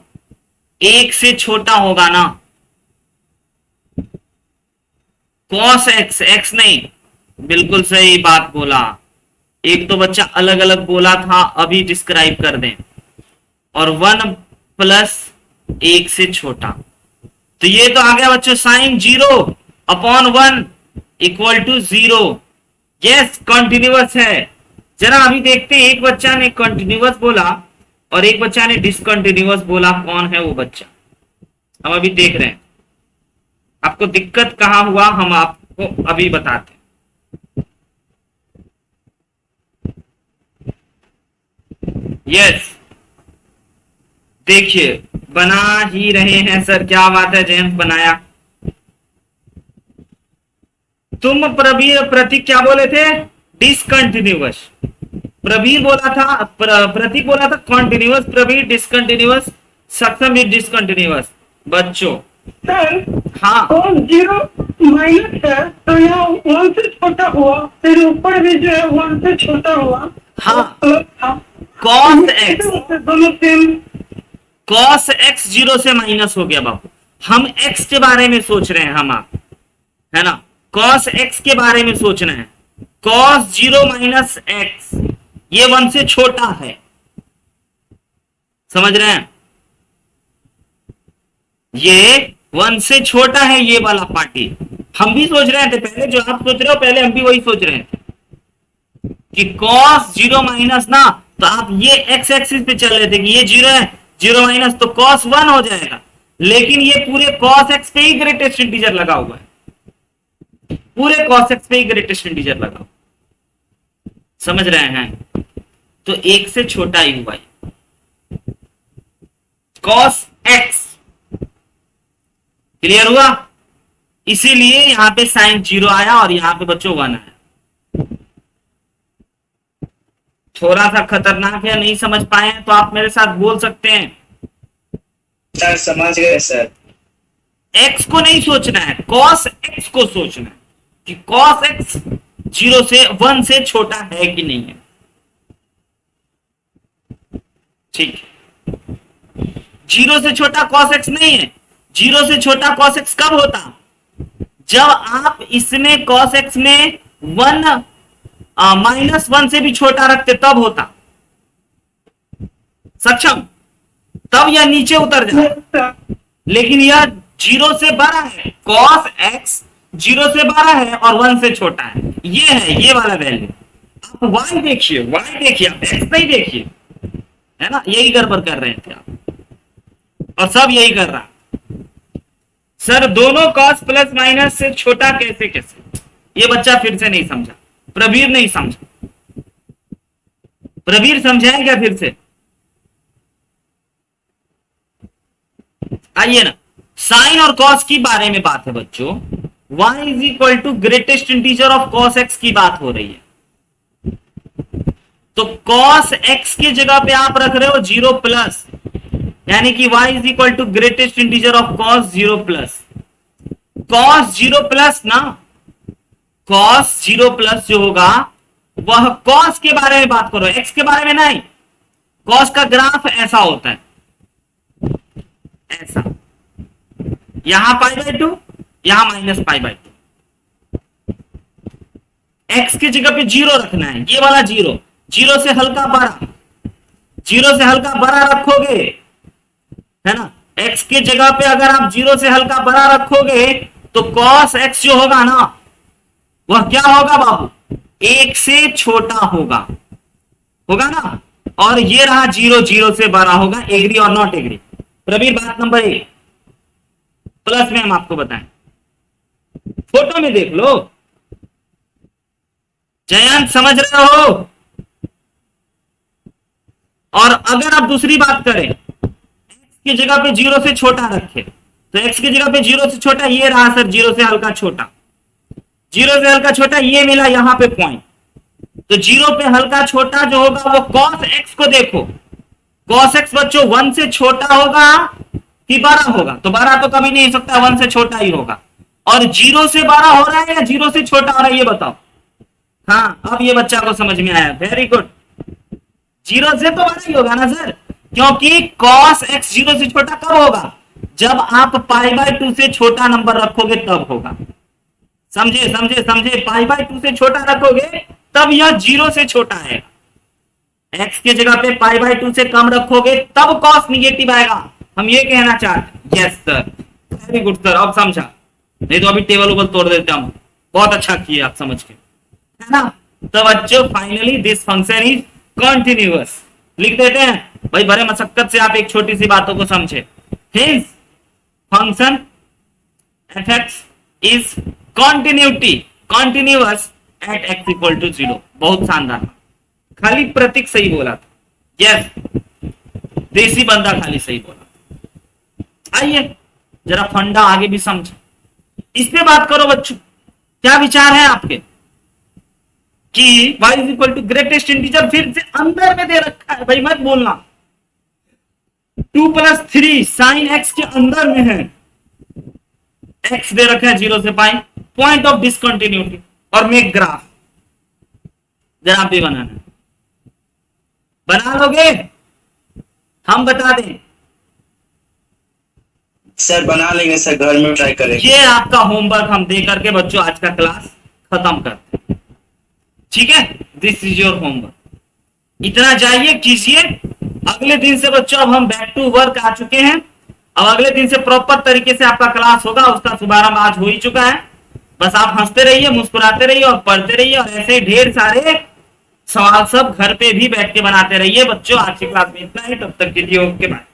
1 से छोटा होगा ना, cos x नहीं, बिल्कुल सही बात बोला, एक तो बच्चा अलग अलग बोला था, अभी डिस्क्राइब कर दें, और 1 प्लस 1 से छोटा, तो ये तो आ गया बच्चों sine 0, upon 1 equal to 0। Yes, continuous है। जरा अभी देखते हैं, एक बच्चा ने कॉन्टिन्यूअस बोला और एक बच्चा ने डिसकंटिन्यूअस बोला, कौन है वो बच्चा? हम अभी देख रहे हैं। आपको दिक्कत कहां हुआ हम आपको अभी बताते हैं। यस, देखिए बना ही रहे हैं सर, क्या बात है जेम्स, बनाया। तुम प्रवीर प्रतीक क्या बोले थे? डिसकंटिन्यूअस। प्रवीर बोला था, प्रतीक बोला था कॉन्टिन्यूअस, प्रवीर डिसकंटिन्यूअस, सक्षम भी डिसकंटिन्यूअस। बच्चों सर हाँ, कॉस 0 माइनस है तो यहाँ 1 से छोटा हुआ, फिर ऊपर भी जो है 1 से छोटा हुआ। हाँ, प्लस था कॉस एक्स, दोनों सेम। कॉस एक्स 0 से माइनस हो गया बाबू। हम एक्स के बारे में सोच रहे हैं हम, आप है ना, कॉस एक्स के बारे में सोचना है। कॉस 0 माइनस एक्स ये 1 से छोटा है, समझ रहे हैं? ये 1 से छोटा है, ये वाला पार्टी हम भी सोच रहे थे पहले, जो आप सोच रहे हो पहले हम भी वही सोच रहे थे कि कॉस 0 माइनस ना, तो आप ये एक्स एक्सिस पे चल रहे थे कि ये 0 है, 0 माइनस तो कॉस 1 हो जाएगा। लेकिन ये पूरे कॉस एक्स पे ही ग्रेटेस्ट इंटीजर लगा हुआ है, पूरे कॉस एक्स पे ही ग्रेटेस्ट इंटीजर लगा हुआ, समझ रहे हैं? तो 1 से छोटा ही हुआ कॉस एक्स। क्लियर हुआ? इसीलिए यहां पे साइन 0 आया और यहां पे बच्चों 1 आया। थोड़ा सा खतरनाक है, नहीं समझ पाए हैं तो आप मेरे साथ बोल सकते हैं। सर समझ गए सर। एक्स को नहीं सोचना है, कॉस एक्स को सोचना है कि कॉस एक्स 0 से 1 से छोटा है कि नहीं है। ठीक, 0 से छोटा कॉस एक्स नहीं है। 0 से छोटा कॉस एक्स कब होता? जब आप इसमें कॉस एक्स में 1 माइनस 1 से भी छोटा रखते तब होता। सक्षम? तब यह नीचे उतर जाता, लेकिन यह 0 से बड़ा है। कॉस एक्स 0 से बड़ा है और 1 से छोटा है, ये है ये वाला वैल्यू। आप y देखिए, y देखिए, आप x नहीं देखिए, है ना? यही गड़बड़ कर रहे थे आप, और सब यही कर रहा। सर दोनों कॉस प्लस माइनस से छोटा कैसे कैसे? ये बच्चा फिर से नहीं समझा, प्रवीर नहीं समझा। प्रवीर समझाएं क्या फिर से? आइए ना, साइन और कॉस की बारे में बात है बच्चों। y is equal to greatest integer of cos X की बात हो रही है। तो कॉस एक्स की जगह पे आप रख रहे हो 0 प्लस, यानी कि y is equal to greatest integer of cos 0 plus. Cos 0 plus ना, कॉस 0 प्लस जो होगा वह कॉस के बारे में बात करो, एक्स के बारे में नहीं। कॉस का ग्राफ ऐसा होता है, ऐसा, यहां π/2, यहां -π/2। एक्स की जगह पे 0 रखना है, ये वाला 0, 0 से हल्का बड़ा, 0 से हल्का बड़ा रखोगे, है ना? एक्स की जगह पे अगर आप 0 से हल्का बड़ा रखोगे तो कॉस एक्स जो होगा ना वह क्या होगा बाबू? 1 से छोटा होगा, होगा ना? और ये रहा 0, 0 से बड़ा होगा। एग्री और नॉट एग्री? प्रवीर बात नंबर 1 प्लस में हम आपको बताएं, फोटो में देख लो। जयंत समझ रहे हो? और अगर आप दूसरी बात करें, एक्स की जगह पे 0 से छोटा रखे, तो एक्स की जगह पे 0 से छोटा ये रहा सर, 0 से हल्का छोटा, 0 से हल्का छोटा ये मिला यहां पे पॉइंट। तो 0 पे हल्का छोटा जो होगा वो कॉस एक्स को देखो। कॉस एक्स बच्चों 1 से छोटा होगा कि बड़ा होगा? तो बड़ा तो कभी नहीं हो सकता, 1 से छोटा ही होगा। और 0 से बड़ा हो रहा है या 0 से छोटा हो रहा है, ये बताओ। हाँ, अब ये बच्चा को समझ में आया, वेरी गुड। 0 से तो बड़ा ही होगा ना सर, क्योंकि कॉस एक्स 0 से छोटा कब होगा? जब आप π/2 से छोटा नंबर रखोगे तब होगा। समझे समझे समझे? π/2 से छोटा रखोगे तब यह 0 से छोटा है। एक्स की जगह पे π/2 से कम रखोगे तब कॉस निगेटिव आएगा, हम ये कहना चाहते हैं। Yes sir, very good sir, अब समझा। नहीं तो अभी टेबल उबल तोड़ देते हम। बहुत अच्छा किए आप समझ के, है ना। तो बच्चों finally this function is continuous, लिख देते हैं भाई। बड़े मशक्कत से आप एक छोटी सी बातों को समझे। This function F X is continuous at X equal to 0। बहुत शानदार, खाली प्रतीक सही बोला था। यस, देसी बंदा खाली सही बोला। आइए जरा फंडा आगे भी समझे, इस पे बात करो बच्चों। क्या विचार है आपके कि y is equal to greatest integer फिर से अंदर में दे रखा है भाई, मत बोलना। 2 + 3 साइन x के अंदर में है, x दे रखा है 0 से पाई, पॉइंट ऑफ डिसकंटिन्यूटी और मेक ग्राफ। जरा आप भी बनाना, बना लोगे? हम बता दें सर बना लेंगे सर, घर में ट्राई करेंगे। ये आपका होमवर्क हम दे करके बच्चों आज का क्लास खत्म करते हैं, ठीक है। दिस इज योर होमवर्क, इतना जाइए कीजिए। अगले दिन से बच्चों अब हम बैक टू वर्क आ चुके हैं। अब अगले दिन से प्रॉपर तरीके से आपका क्लास होगा, उसका शुभारंभ आज हो ही चुका है। बस आप हंसते रहिए, मुस्कुराते रहिए और पढ़ते रहिए, और ऐसे ढेर सारे सवाल सब घर पे भी बैठ के बनाते रहिए बच्चों। आज की क्लास में इतना ही, तब तक के लिए ओके बाय।